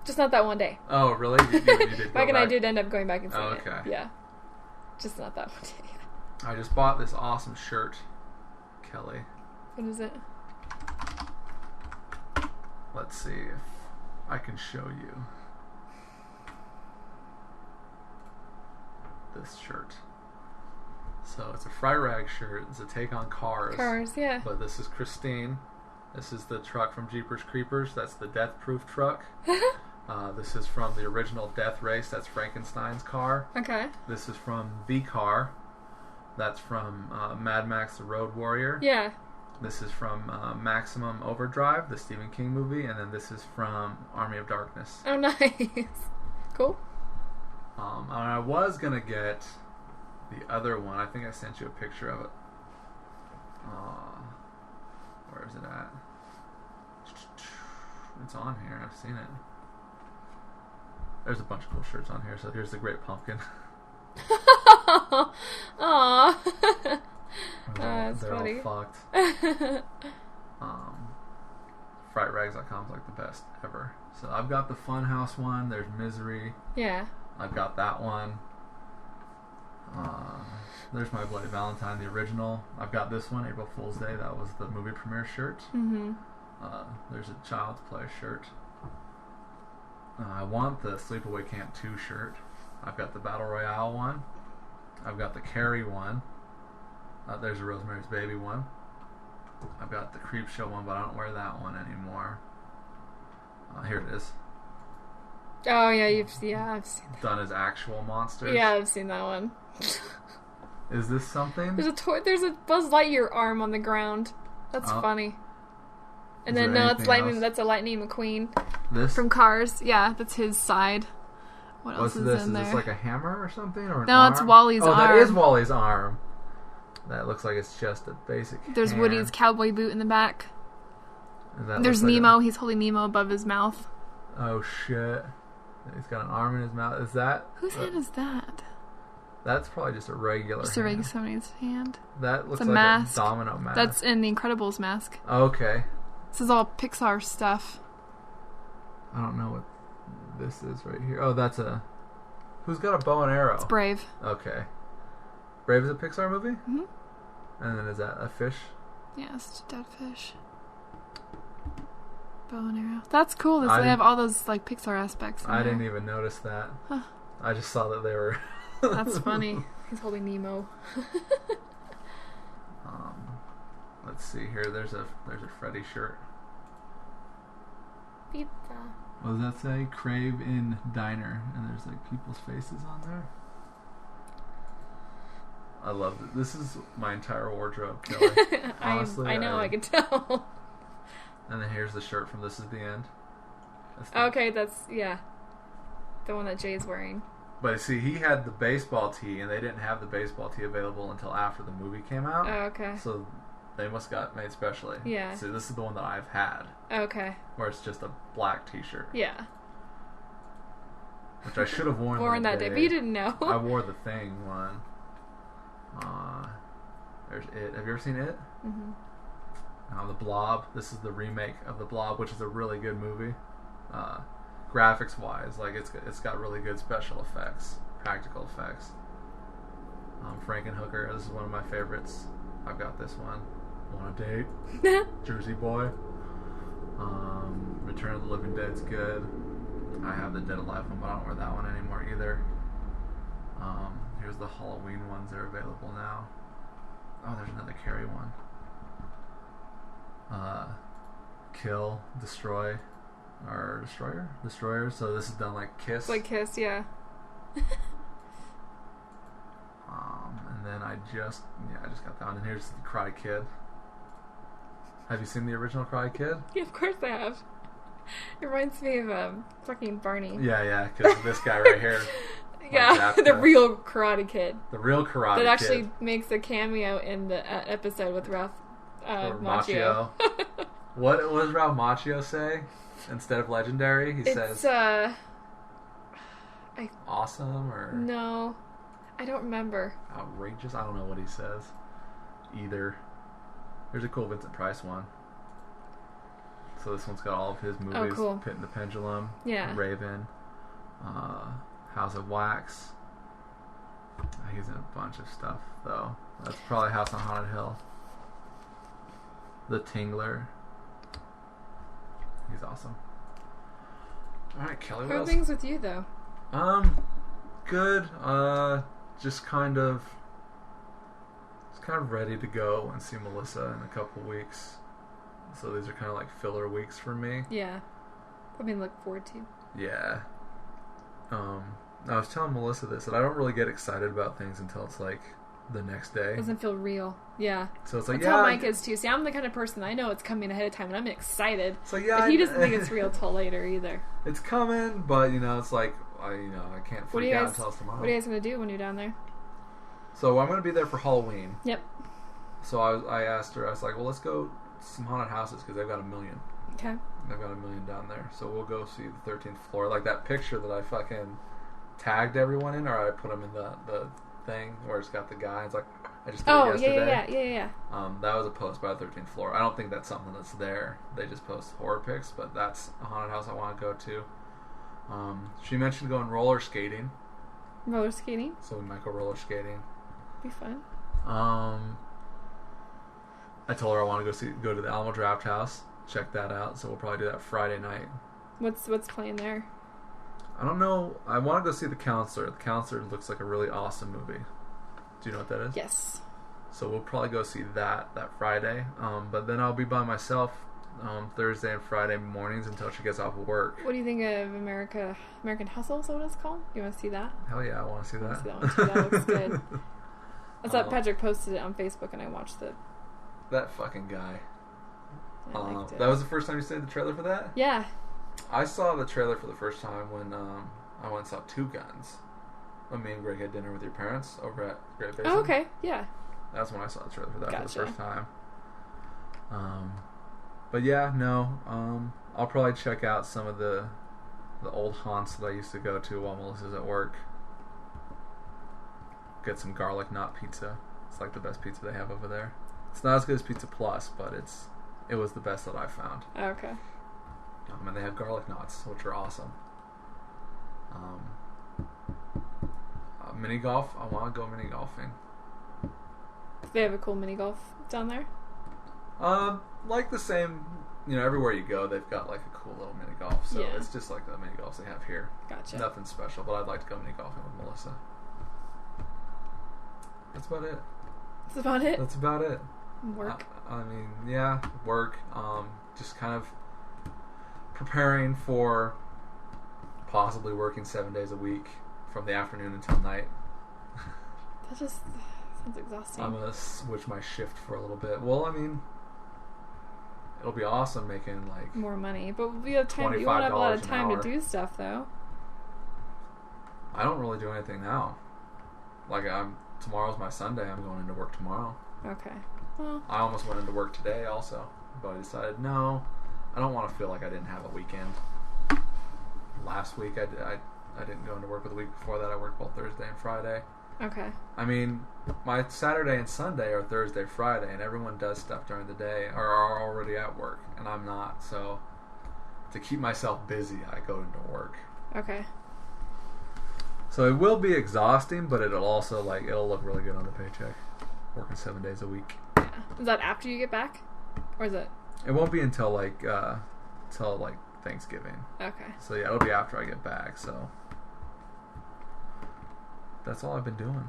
Just not that one day. Oh, really? You did go Mike and I back? did end up going back and seeing okay. it. Yeah. Just not that one day. I just bought this awesome shirt, Kelly. What is it? Let's see if I can show you this shirt. So it's a Fright Rag shirt. It's a take on Cars. Cars, yeah. But this is Christine. This is the truck from Jeepers Creepers. That's the Death Proof truck. This is from the original Death Race. That's Frankenstein's car. Okay. This is from The Car. That's from Mad Max The Road Warrior. Yeah. This is from Maximum Overdrive, the Stephen King movie. And then this is from Army of Darkness. Oh, nice. Cool. And I was going to get the other one. I think I sent you a picture of it. Where is it at? It's on here. I've seen it. There's a bunch of cool shirts on here. So here's the Great Pumpkin. Aww. They're That's funny. all fucked. FrightRags.com is like the best ever. So I've got the Funhouse one. There's Misery. Yeah. I've got that one. There's My Bloody Valentine, the original. I've got this one, April Fool's Day. That was the movie premiere shirt. Mm-hmm. There's a Child's Play shirt. I want the Sleepaway Camp 2 shirt. I've got the Battle Royale one. I've got the Carrie one. There's a Rosemary's Baby one. I've got the Creep Show one, but I don't wear that one anymore. Here it is. Oh yeah, I've seen done as actual monsters. that. Yeah, I've seen that one. Is this something? There's a Buzz Lightyear arm on the ground. That's Oh. funny. And Is then there no, anything it's Lightning. else? That's a Lightning McQueen This? from Cars. Yeah, that's his side. What What's else is this? in Is there? this like a hammer or something? Or an No, arm? it's Wally's Oh, that arm. is Wally's arm. That looks like it's just a basic There's hand. Woody's cowboy boot in the back. And that There's looks like Nemo. He's holding Nemo above his mouth. Oh shit! He's got an arm in his mouth. Is that? Whose hand is that? That's probably just a regular. Just a hand. regular somebody's hand. That looks a like mask. a domino mask. That's in the Incredibles mask. Okay. This is all Pixar stuff. I don't know what this is right here. Oh, that's a. Who's got a bow and arrow? It's Brave. Okay. Brave is a Pixar movie? Mhm. And then is that a fish? Yeah, it's a dead fish. Bow and arrow. That's cool. They I have all those like Pixar aspects. I didn't even notice that. Huh. I just saw that they were. That's funny. He's holding Nemo. Let's see here. There's a Freddy shirt. Pizza. What does that say? Crave in Diner, and there's like people's faces on there. I love it. This is my entire wardrobe, Kelly. Honestly, I know. I can tell. And then here's the shirt from This Is the End. Okay, that's the one that Jay's wearing. But see, he had the baseball tee, and they didn't have the baseball tee available until after the movie came out. Oh, okay. So they must got made specially. Yeah. See, this is the one that I've had, Okay. where it's just a black T-shirt, Yeah. which I should have worn that day, but you didn't know. I wore the Thing one. There's It. Have you ever seen It? Mm-hmm. The Blob. This is the remake of The Blob, which is a really good movie. Graphics wise, like it's got really good special effects, practical effects. Frankenhooker. This is one of my favorites. I've got this one. Want a Date? Jersey Boy. Return of the Living Dead's good. I have the Dead Alive one, but I don't wear that one anymore either. Here's the Halloween ones. They're available now. Oh, there's another Carrie one. Kill, Destroy, or Destroyer. So this is done like Kiss. It's like Kiss, yeah. And then I just got that one. And here's the Karate Kid. Have you seen the original Karate Kid? Yeah, of course I have. It reminds me of fucking Barney. Yeah, because this guy right here. Yeah, the real Karate Kid. The real Karate Kid. That actually makes a cameo in the episode with Ralph Macchio. What does Ralph Macchio say instead of legendary? He says awesome or no, I don't remember. Outrageous. I don't know what he says either. There's a cool Vincent Price one. So this one's got all of his movies. Oh, cool. Pit and the Pendulum. Yeah. Raven. House of Wax. He's in a bunch of stuff though. That's probably House on Haunted Hill. The Tingler. He's awesome. Alright, Kelly, what How are else? things with you though? Good. Just kind of ready to go and see Melissa in a couple weeks. So these are kind of like filler weeks for me. Yeah. Something to look forward to. Yeah. I was telling Melissa this, that I don't really get excited about things until it's like the next day. Doesn't feel real. Yeah. So it's like, That's how Mike is too. See, I'm the kind of person I know it's coming ahead of time and I'm excited. It's like, yeah, But he doesn't think it's real till later either. It's coming, but it's like I can't freak out until it's tomorrow. What are you guys gonna do when you're down there? So I'm gonna be there for Halloween. Yep. So I asked her. I was like, well, let's go to some haunted houses because they've got 1 million. Okay. They've got 1 million down there. So we'll go see the 13th floor, like that picture that I fucking tagged everyone in, or I put them in the thing where it's got the guy. It's like I just did it yesterday. Yeah. That was a post by the 13th floor. I don't think that's something that's there. They just post horror pics, but that's a haunted house I want to go to. She mentioned going roller skating, Roller skating. so we might go roller skating. Be fun. I told her I want to go to the Alamo Draft House, check that out. So we'll probably do that Friday night. What's playing there? I don't know. I want to go see The Counselor. The Counselor looks like a really awesome movie. Do you know what that is? Yes. So we'll probably go see that Friday. But then I'll be by myself Thursday and Friday mornings until she gets off of work. What do you think of American Hustle? Is that what it's called? You want to see that? Hell yeah, I want to see I wanna that. see that one too. That looks good. I saw Patrick posted it on Facebook and I watched it. That fucking guy. I liked it. That was the first time you saw the trailer for that? Yeah. I saw the trailer for the first time when I went and saw Two Guns. When me and Greg had dinner with your parents over at Great Basin. Oh, okay. Yeah. That's when I saw the trailer for that for Gotcha. the first time. But yeah, no. I'll probably check out some of the old haunts that I used to go to while Melissa's at work. Get some garlic knot pizza. It's like the best pizza they have over there. It's not as good as Pizza Plus, but it was the best that I found. Okay. And they have garlic knots, which are awesome. Mini golf. I want to go mini golfing. They have a cool mini golf down there. Like the same, everywhere you go, they've got like a cool little mini golf. So Yeah. it's just like the mini golfs they have here. Gotcha. Nothing special, but I'd like to go mini golfing with Melissa. That's about it. That's about it. That's about it. Work. I mean, yeah, work. Just kind of preparing for possibly working 7 days a week from the afternoon until night. That just sounds exhausting. I'm gonna switch my shift for a little bit. Well, I mean, it'll be awesome making like more money, but we have time. You won't have a lot of $25 an time to hour. do stuff, though. I don't really do anything now. Like tomorrow's my Sunday. I'm going into work tomorrow. Okay. Well, I almost went into work today also, but I decided no, I don't want to feel like I didn't have a weekend. Last week I didn't go into work, but the week before that I worked both Thursday and Friday. okay. I mean, my Saturday and Sunday are Thursday, Friday, and everyone does stuff during the day or are already at work, and I'm not. So to keep myself busy, I go into work. Okay. So it will be exhausting, but it'll also it'll look really good on the paycheck. Working 7 days a week. Yeah. Is that after you get back, or is it? It won't be until Thanksgiving. Okay. So yeah, it'll be after I get back. So that's all I've been doing.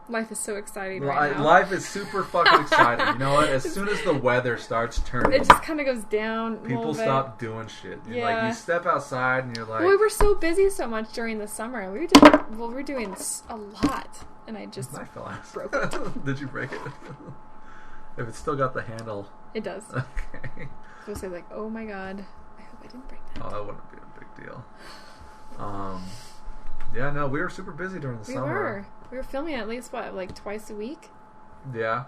Life is so exciting right now. Life is super fucking exciting. You know what? As soon as the weather starts turning, It just kind of goes down. people stop doing shit. Yeah. You step outside and you're like, Well, we were so busy so much during the summer. We were doing a lot, and I just I fell out. broke it. Did you break it? If it's still got the handle, It does. okay. So I was like, oh my god, I hope I didn't break that. Oh, that wouldn't be a big deal. Yeah, no, we were super busy during the summer. We were filming at least like twice a week. Yeah.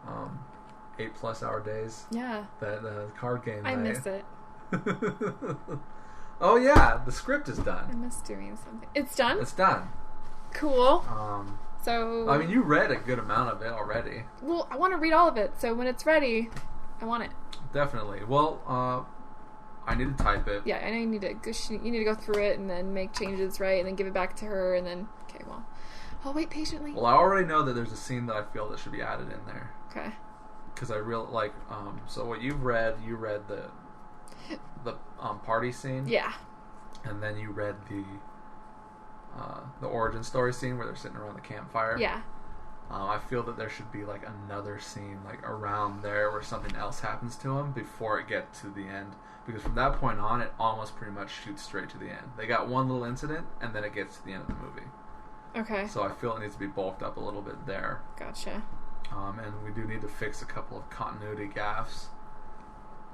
8+ hour days. Yeah. That card game. I night. miss it. Oh yeah, the script is I done. miss doing something. It's done? It's done. Cool. So I mean, you read a good amount of it already. well, I want to read all of it. So when it's ready, I want it. Definitely. Well, I need to type it. Yeah, I know you need to go through it and then make changes, right, and then give it back to her, and then okay, well, I'll wait patiently. Well, I already know that there's a scene that I feel that should be added in there. Okay. Because I really like. So what you read the party scene. Yeah. And then you read the origin story scene where they're sitting around the campfire. Yeah. I feel that there should be like another scene like around there where something else happens to them before it gets to the end. Because from that point on, it almost pretty much shoots straight to the end. They got one little incident, and then it gets to the end of the movie. Okay. So I feel it needs to be bulked up a little bit there. Gotcha. And we do need to fix a couple of continuity gaffes.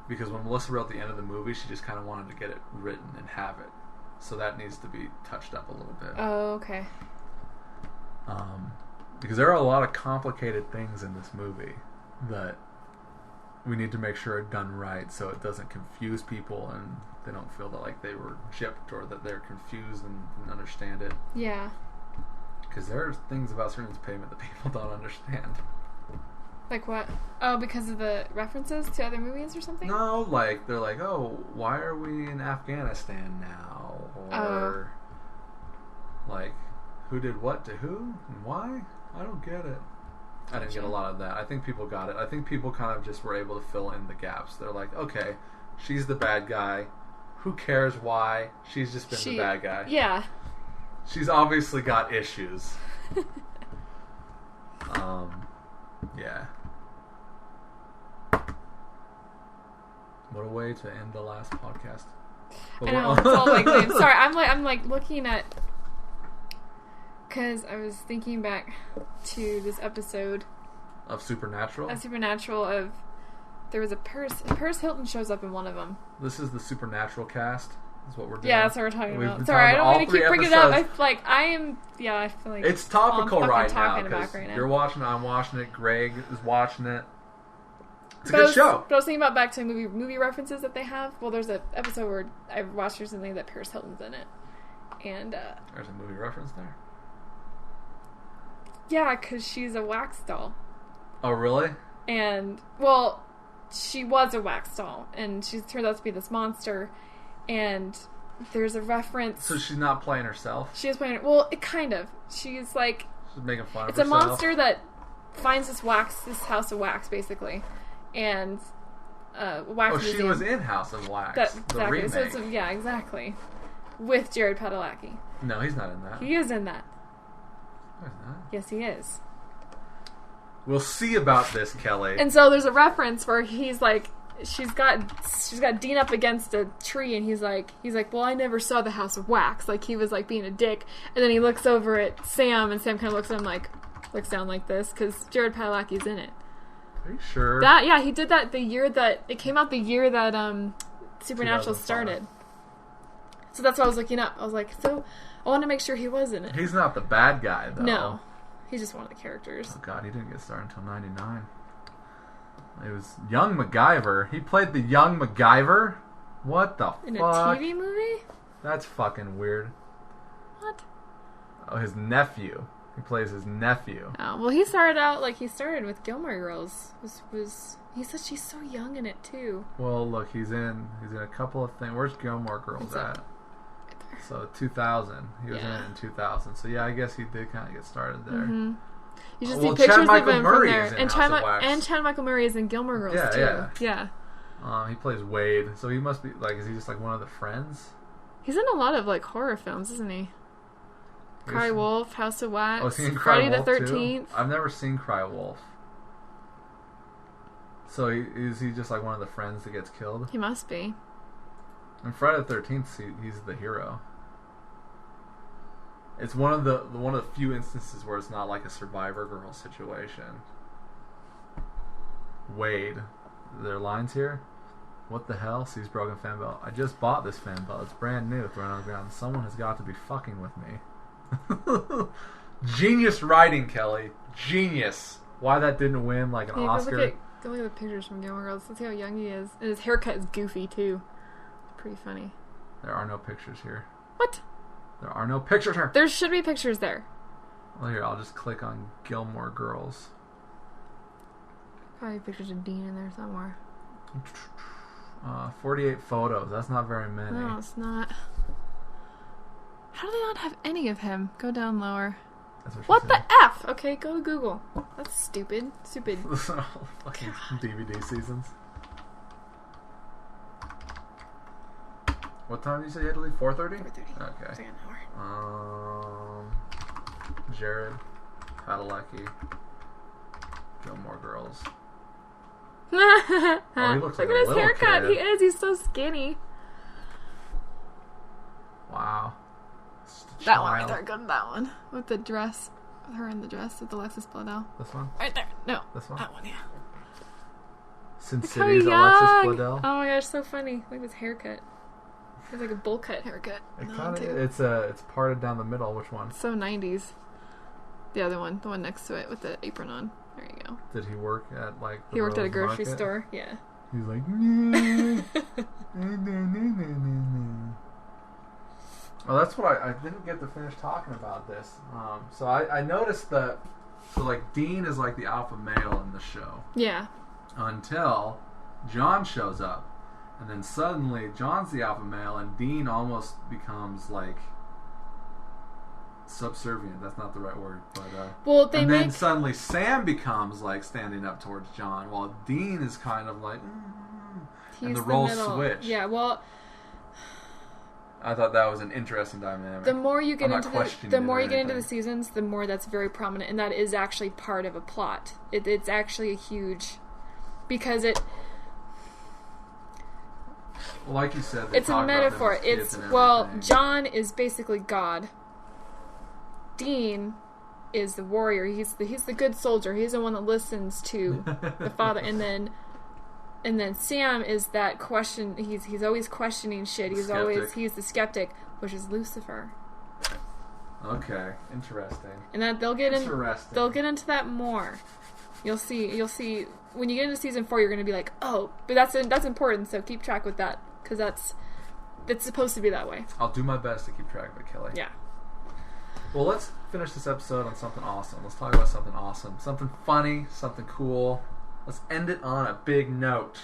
Because when Melissa wrote the end of the movie, she just kind of wanted to get it written and have it. So that needs to be touched up a little bit. Oh, okay. Because there are a lot of complicated things in this movie that we need to make sure are done right so it doesn't confuse people and they don't feel that like they were gypped or that they're confused and didn't understand it. Yeah. Because there are things about Serena's payment that people don't understand. Like what? Oh, because of the references to other movies or something? No, like, they're like, oh, why are we in Afghanistan now? Or, like, who did what to who and why? I don't get it. I didn't get a lot of that. I think people got it. I think people kind of just were able to fill in the gaps. They're like, okay, she's the bad guy. Who cares why? She's just been the bad guy. Yeah. She's obviously got issues. Yeah. What a way to end the last podcast. I know, it's all like lame. Sorry, I'm like looking at, because I was thinking back to this episode of Supernatural. There was a Paris Hilton shows up in one of them. This is the Supernatural cast. Is what we're doing. Yeah, that's what we're talking about. been Sorry, I talking don't want all to keep 3 bringing it up. episodes. I feel like It's topical I'm right now talking about because right now. you're watching it, I'm watching it, Greg is watching it. It's a But good show. But I was thinking about back to movie references that they have. Well, there's an episode where I watched recently that Paris Hilton's in it, and There's a movie reference there. yeah, because she's a wax doll, Oh, really? and well, she was a wax doll, and she turned out to be this monster, and there's a reference. So she's not playing herself? She is playing. Well, it kind of. She's like. She's making fun of It's a herself? monster that finds this house of wax, basically, and wax. Oh, she museum. was in House of Wax. That, the exactly. remake. So it's yeah, exactly. With Jared Padalecki. No, he's not in that. He is in that. No, he's not. Yes, he is. We'll see about this, Kelly. And so there's a reference where he's like, she's got Dean up against a tree, and he's like, well, I never saw the House of Wax. Like, he was like being a dick, and then he looks over at Sam, and Sam kind of looks at him like, looks down like this, because Jared Padalecki's in it. Are you sure? Yeah, he did that it came out the year that Supernatural 2005. started. So that's what I was looking up. I was like, so I want to make sure he was in it. He's not the bad guy, though. No, he's just one of the characters. Oh, God, he didn't get started until 99. It was young MacGyver. He played the young MacGyver? What the In fuck? a TV movie? That's fucking weird. What? Oh, his nephew. He plays his nephew. Oh, well, he started with Gilmore Girls. He said she's so young in it too. Well, look, he's in a couple of things. Where's Gilmore Girls It's at? up. Right there. So 2000. He was in Yeah. it in 2000. So yeah, I guess he did kind of get started there. Mm-hmm. You just Well, see pictures Chad of Michael him Murray from there, is in and House of Wax. Chad Michael Murray is in Gilmore Girls Yeah, too. yeah. Yeah. He plays Wade. So he must be like, is he just like one of the friends? He's in a lot of like horror films, isn't he? Cry He's- Wolf, House of Wax, Oh, is he in Cry Friday Wolf the too? 13th. I've never seen Cry Wolf. So is he just like one of the friends that gets killed? He must be. In Friday the 13th, he's the hero. It's one of the few instances where it's not like a Survivor Girl situation. Wade, there lines here. What the hell? Sees broken fan belt. I just bought this fan belt. It's brand new. Thrown on the ground. Someone has got to be fucking with me. Genius writing, Kelly. Genius. Why that didn't win like an Yeah, Oscar? Go look at the pictures from Gilmore Girls. Let's see how young he is. And his haircut is goofy too. Pretty funny. There are no pictures here. What? There are no pictures here. There should be pictures there. Well, here, I'll just click on Gilmore Girls. Probably pictures of Dean in there somewhere. 48 photos. That's not very many. No, it's not. How do they not have any of him? Go down lower. That's what she What said. the F? Okay, go to Google. That's stupid. Stupid. Those are all fucking DVD seasons. What time did you say you had to leave? 4:30? 4:30. Okay. It's like an hour. Jared Padalecki, Gilmore Girls. Oh, he looks like Look a at his little haircut. kid. He is. He's so skinny. Wow. Just a That one right child. there. Go to that one. With the dress. With her in the dress with Alexis Bledel. This one? Right there. No. This one? That one, yeah. Sin Look how City's young. Alexis Bledel. Oh my gosh, so funny. Look at his haircut. It's like a bowl cut haircut. It No, kind too. of it's parted down the middle. Which one? So 90s. The other one. The one next to it with the apron on. There you go. Did he work at like? The He worked at a Rose grocery Market? store. Yeah. He's like. Well, that's what I didn't get to finish talking about this. So I noticed that. So like Dean is like the alpha male in the show Yeah. until John shows up, and then suddenly John's the alpha male, and Dean almost becomes like subservient. That's not the right word, but Well, they and make. then suddenly Sam becomes like standing up towards John, while Dean is kind of like, and the roles middle. switch. Yeah, well, I thought that was an interesting dynamic. the more you get I'm not into questioning the it more or you get into the anything. seasons, the more that's very prominent, and that is actually part of a plot. It's actually a huge, because Well, like you said, they It's a talk about them metaphor. as kids It's and well, everything. John is basically God. Dean is the warrior. He's the good soldier. He's the one that listens to the father. And then Sam is that question. He's always questioning shit. He's the skeptic, which is Lucifer. Okay, interesting. And that they'll get into that more. You'll see when you get into season 4, you're going to be like, oh, but that's important. So keep track with that because it's supposed to be that way. I'll do my best to keep track of it, Kelly. Yeah. Well, let's finish this episode on something awesome. Let's talk about something awesome, something funny, something cool. Let's end it on a big note.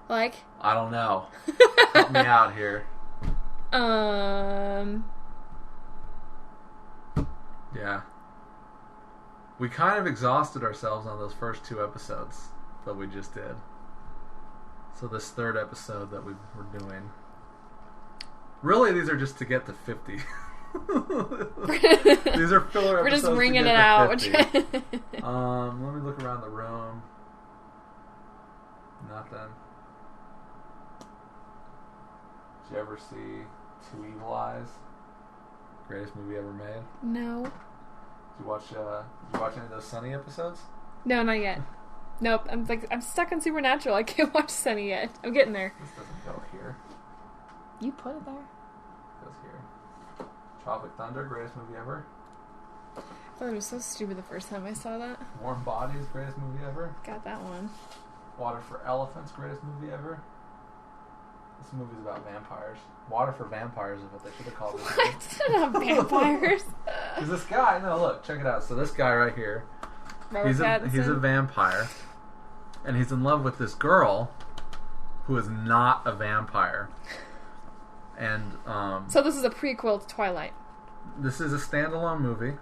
Like? I don't know. Help me out here. Yeah. We kind of exhausted ourselves on those first 2 episodes that we just did. So this 3rd episode that we're doing. Really, these are just to get to 50. These are filler episodes. We're just to ringing get it to out. 50. Let me look around the room. Nothing. Did you ever see Two Evil Eyes? Greatest movie ever made. No. Did you watch any of those Sunny episodes? No, not yet. Nope. I'm stuck on Supernatural. I can't watch Sunny yet. I'm getting there. This doesn't go here. You put it there. It goes here. Tropic Thunder, greatest movie ever. I thought it was so stupid the first time I saw that. Warm Bodies, greatest movie ever. Got that one. Water for Elephants, greatest movie ever. This movie's about vampires. Water for Vampires is what they should have called it. What? Not vampires. Because this guy, no, look, check it out. So this guy right here, he's a vampire, and he's in love with this girl who is not a vampire. And so this is a prequel to Twilight. This is a standalone movie.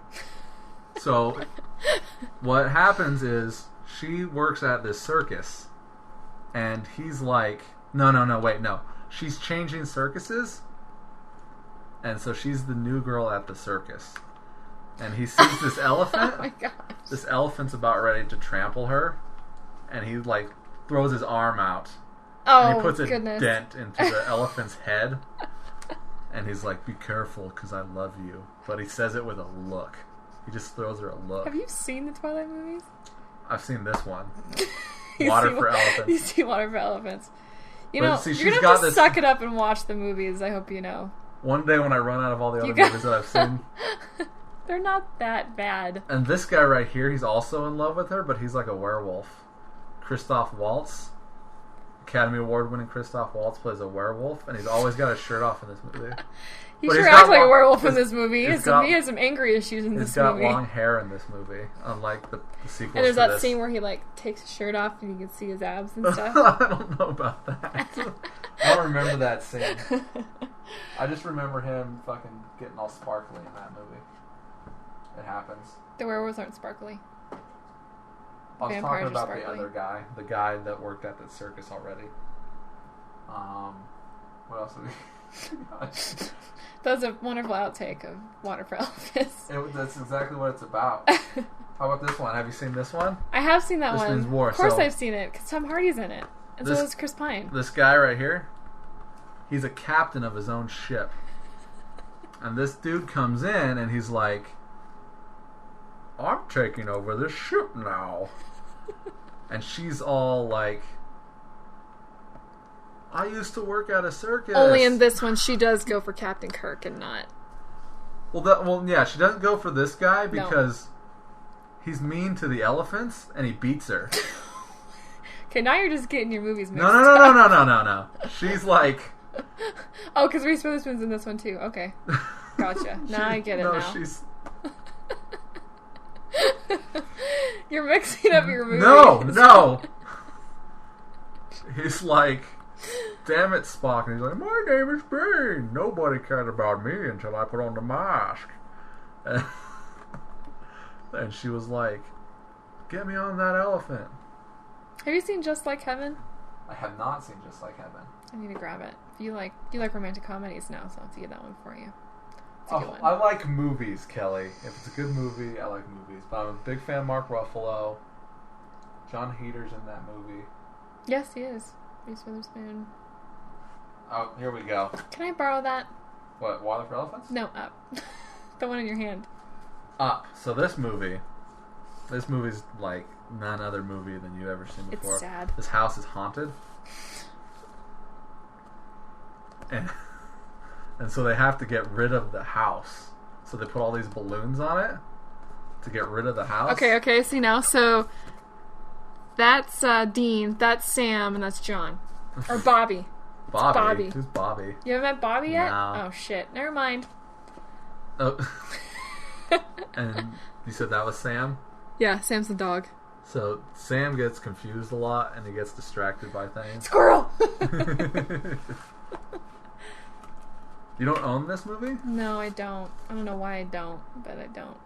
So what happens is she works at this circus, and he's like, no. She's changing circuses, and so she's the new girl at the circus. And he sees this elephant. Oh my gosh. This elephant's about ready to trample her, and he like throws his arm out, Oh, and he puts a goodness. dent into the elephant's head, and he's like, "Be careful, because I love you." But he says it with a look. He just throws her a look. Have you seen the Twilight movies? I've seen this one. You Water see for Elephants. You see Water for Elephants. You But know, see, you're she's going to got have to this- suck it up and watch the movies, I hope you know. One day when I run out of all the other got- movies that I've seen, They're not that bad. and this guy right here, he's also in love with her, but he's like a werewolf. Christoph Waltz, Academy Award winning Christoph Waltz plays a werewolf, and he's always got his shirt off in this movie. He But sure he's acts got like a long- werewolf in he's- this movie. he's got- He has some angry issues in He's this got movie. long hair in this movie, unlike the sequels. And there's to that this. scene where he like takes his shirt off and you can see his abs and stuff. I don't know about that. I don't remember that scene. I just remember him fucking getting all sparkly in that movie. It happens. The werewolves aren't sparkly. I was Vampires talking are about sparkly. the other guy, the guy that worked at the circus already. What else did we... That was a wonderful outtake of Water for Elephants. That's exactly what it's about. How about this one? Have you seen this one? I have seen that This one. means war, Of course so- I've seen it, because Tom Hardy's in it. And This- so is Chris Pine. This guy right here, he's a captain of his own ship. And this dude comes in and he's like, "I'm taking over this ship now." And she's all like, "I used to work at a circus." Only in this one, she does go for Captain Kirk and not... Well, yeah, she doesn't go for this guy because he's mean to the elephants and he beats her. Okay, now you're just getting your movies mixed No. She's like... Oh, because Reese Witherspoon's in this one too. Okay. Gotcha. Now I get it now. She's... You're mixing up your movies. No. He's like, "Damn it, Spock." And he's like, "My name is Bane. Nobody cared about me until I put on the mask." And she was like, "Get me on that elephant." Have you seen Just Like Heaven? I have not seen Just Like Heaven. I need to grab it. You like romantic comedies now, so I'll have to get that one for you. It's a good one. I like movies, Kelly. If it's a good movie, I like movies. But I'm a big fan of Mark Ruffalo. John Hader's in that movie. Yes, he is. Reese Witherspoon. Oh, here we go. Can I borrow that? What, Water for Elephants? No, up. The one in your hand. Up. So this movie's like none other movie than you've ever seen before. It's sad. This house is haunted. And so they have to get rid of the house. So they put all these balloons on it to get rid of the house. Okay, see now, so that's Dean, that's Sam, and that's John. Or Bobby. Bobby. Who's Bobby? You haven't met Bobby yet? No. Oh shit, never mind. Oh. And you said that was Sam? Yeah, Sam's the dog. So Sam gets confused a lot and he gets distracted by things. Squirrel! You don't own this movie? No, I don't. I don't know why I don't, but I don't.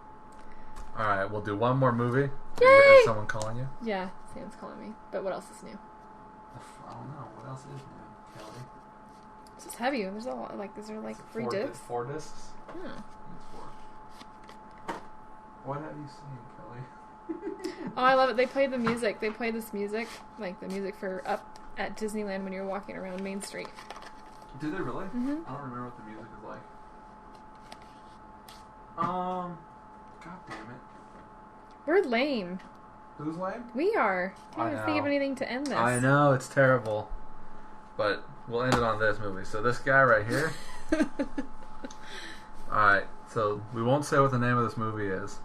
Alright, we'll do one more movie. Yay! Is someone calling you? Yeah, Sam's calling me. But what else is new? I don't know. What else is new, Kelly? This is heavy. There's a lot. Like, is there like 3 discs? 4 discs? Oh. Four. What have you seen, Kelly? Oh, I love it. They play the music. They play this music, like the music for Up at Disneyland when you're walking around Main Street. Do they really? Mm-hmm. I don't remember what the music is like. God damn it. We're lame. Who's lame? We are. Can't I even think of know. anything to end this. I know, it's terrible. But we'll end it on this movie. So this guy right here. Alright, so we won't say what the name of this movie is.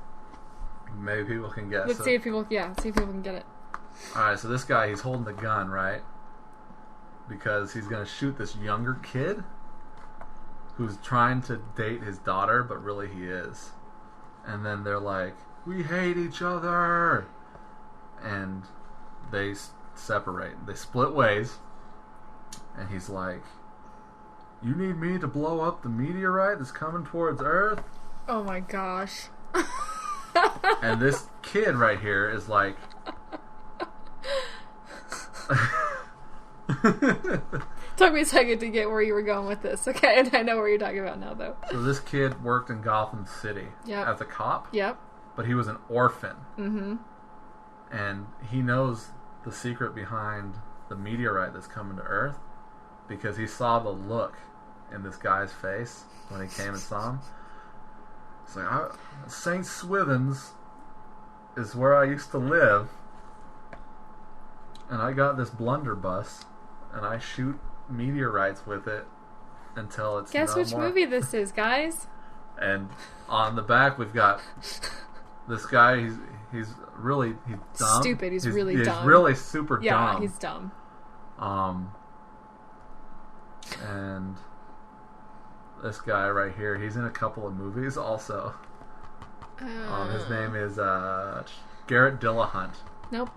Maybe people can guess. Let's see if people. Yeah, see if people can get it. Alright, so this guy, he's holding the gun, right? Because he's going to shoot this younger kid who's trying to date his daughter, but really he is. And then they're like, we hate each other! And they separate. They split ways. And he's like, you need me to blow up the meteorite that's coming towards Earth? Oh my gosh. And this kid right here is like... Took me a second to get where you were going with this. Okay, and I know where you're talking about now, though. So this kid worked in Gotham City Yep. as a cop, Yep. but he was an orphan. Mm-hmm. And he knows the secret behind the meteorite that's coming to Earth because he saw the look in this guy's face when he came and saw him. It's like, St. Swithin's is where I used to live, and I got this blunderbuss, and I shoot meteorites with it until it's Guess no which more. movie this is, guys? And on the back we've got this guy. He's really dumb. Stupid. He's really dumb. He's really super Yeah, dumb. he's dumb. And this guy right here, he's in a couple of movies also. His name is Garrett Dillahunt. Nope.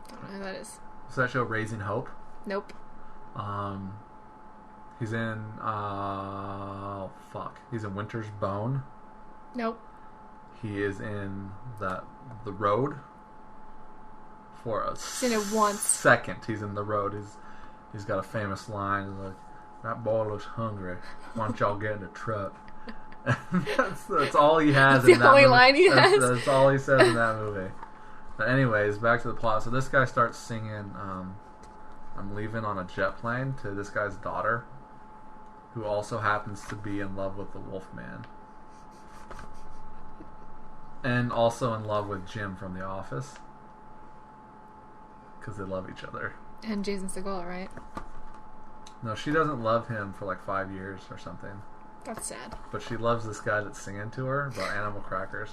Don't know who that is. Is that show Raising Hope? Nope. He's in he's in Winter's Bone. Nope. He is in The Road. For a Seen it once. second, he's in The Road. He's got a famous line. He's like, "That boy looks hungry. Why don't y'all get in the truck?" that's all he has. That's in the that only movie. line he has? That's all he says in that movie. But anyways, back to the plot. So this guy starts singing I'm leaving on a jet plane to this guy's daughter, who also happens to be in love with the Wolfman. And also in love with Jim from The Office. Because they love each other. And Jason Segel, right? No, she doesn't love him for like 5 years or something. That's sad. But she loves this guy that's singing to her about animal crackers.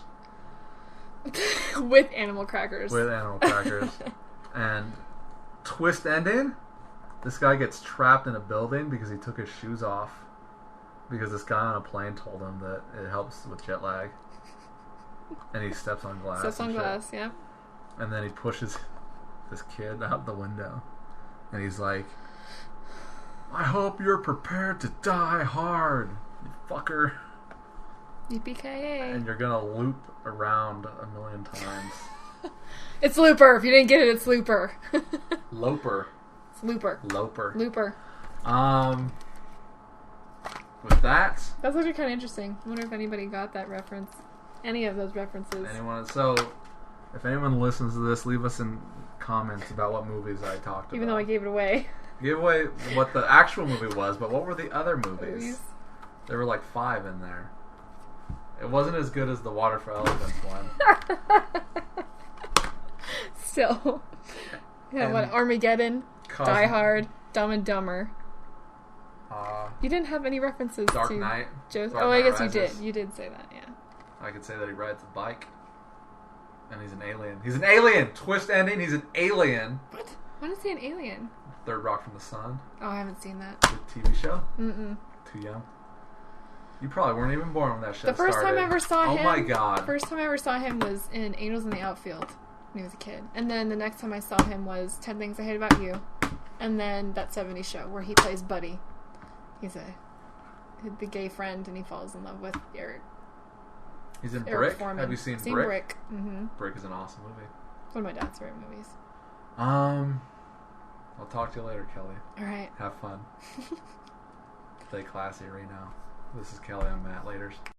With animal crackers. With animal crackers. And twist ending, this guy gets trapped in a building because he took his shoes off. Because this guy on a plane told him that it helps with jet lag. And he steps on glass. Steps on and shit. glass, yeah. And then he pushes this kid out the window. And he's like, I hope you're prepared to die hard, you fucker. Yippee-ki-yay. And you're gonna loop around a million times. It's Looper. If you didn't get it, it's Looper. Loper. It's Looper. Loper. Looper. With that, That's actually kind of interesting. I wonder if anybody got that reference. Any of those references. so if anyone listens to this, leave us in comments about what movies I talked about. Even though I gave it away. Give away what the actual movie was, but what were the other movies? Movies. There were like 5 in there. It wasn't as good as the Water for Elephants one. Still. Yeah, And what? Armageddon, Die Hard, Dumb and Dumber. You didn't have any references Dark to Knight. Joseph. Dark Oh, I Knight guess you did. Rises. You did say that, yeah. I could say that he rides a bike. And he's an alien. He's an alien! Twist ending, he's an alien. What? When is he an alien? Third Rock from the Sun. Oh, I haven't seen that. The TV show. Mm-mm. Too young. You probably weren't even born when that show The first started. time I ever saw him. Oh my god. The first time I ever saw him was in Angels in the Outfield when he was a kid. And then the next time I saw him was 10 Things I Hate About You. And then that 70s show where he plays Buddy. He's the gay friend and he falls in love with Eric. He's in Eric Brick. Foreman. Have you seen Seen Brick? Brick. Mm-hmm. Brick is an awesome movie. One of my dad's favorite movies. I'll talk to you later, Kelly. All right. Have fun. Stay classy right now. This is Kelly. I'm Matt. Laters.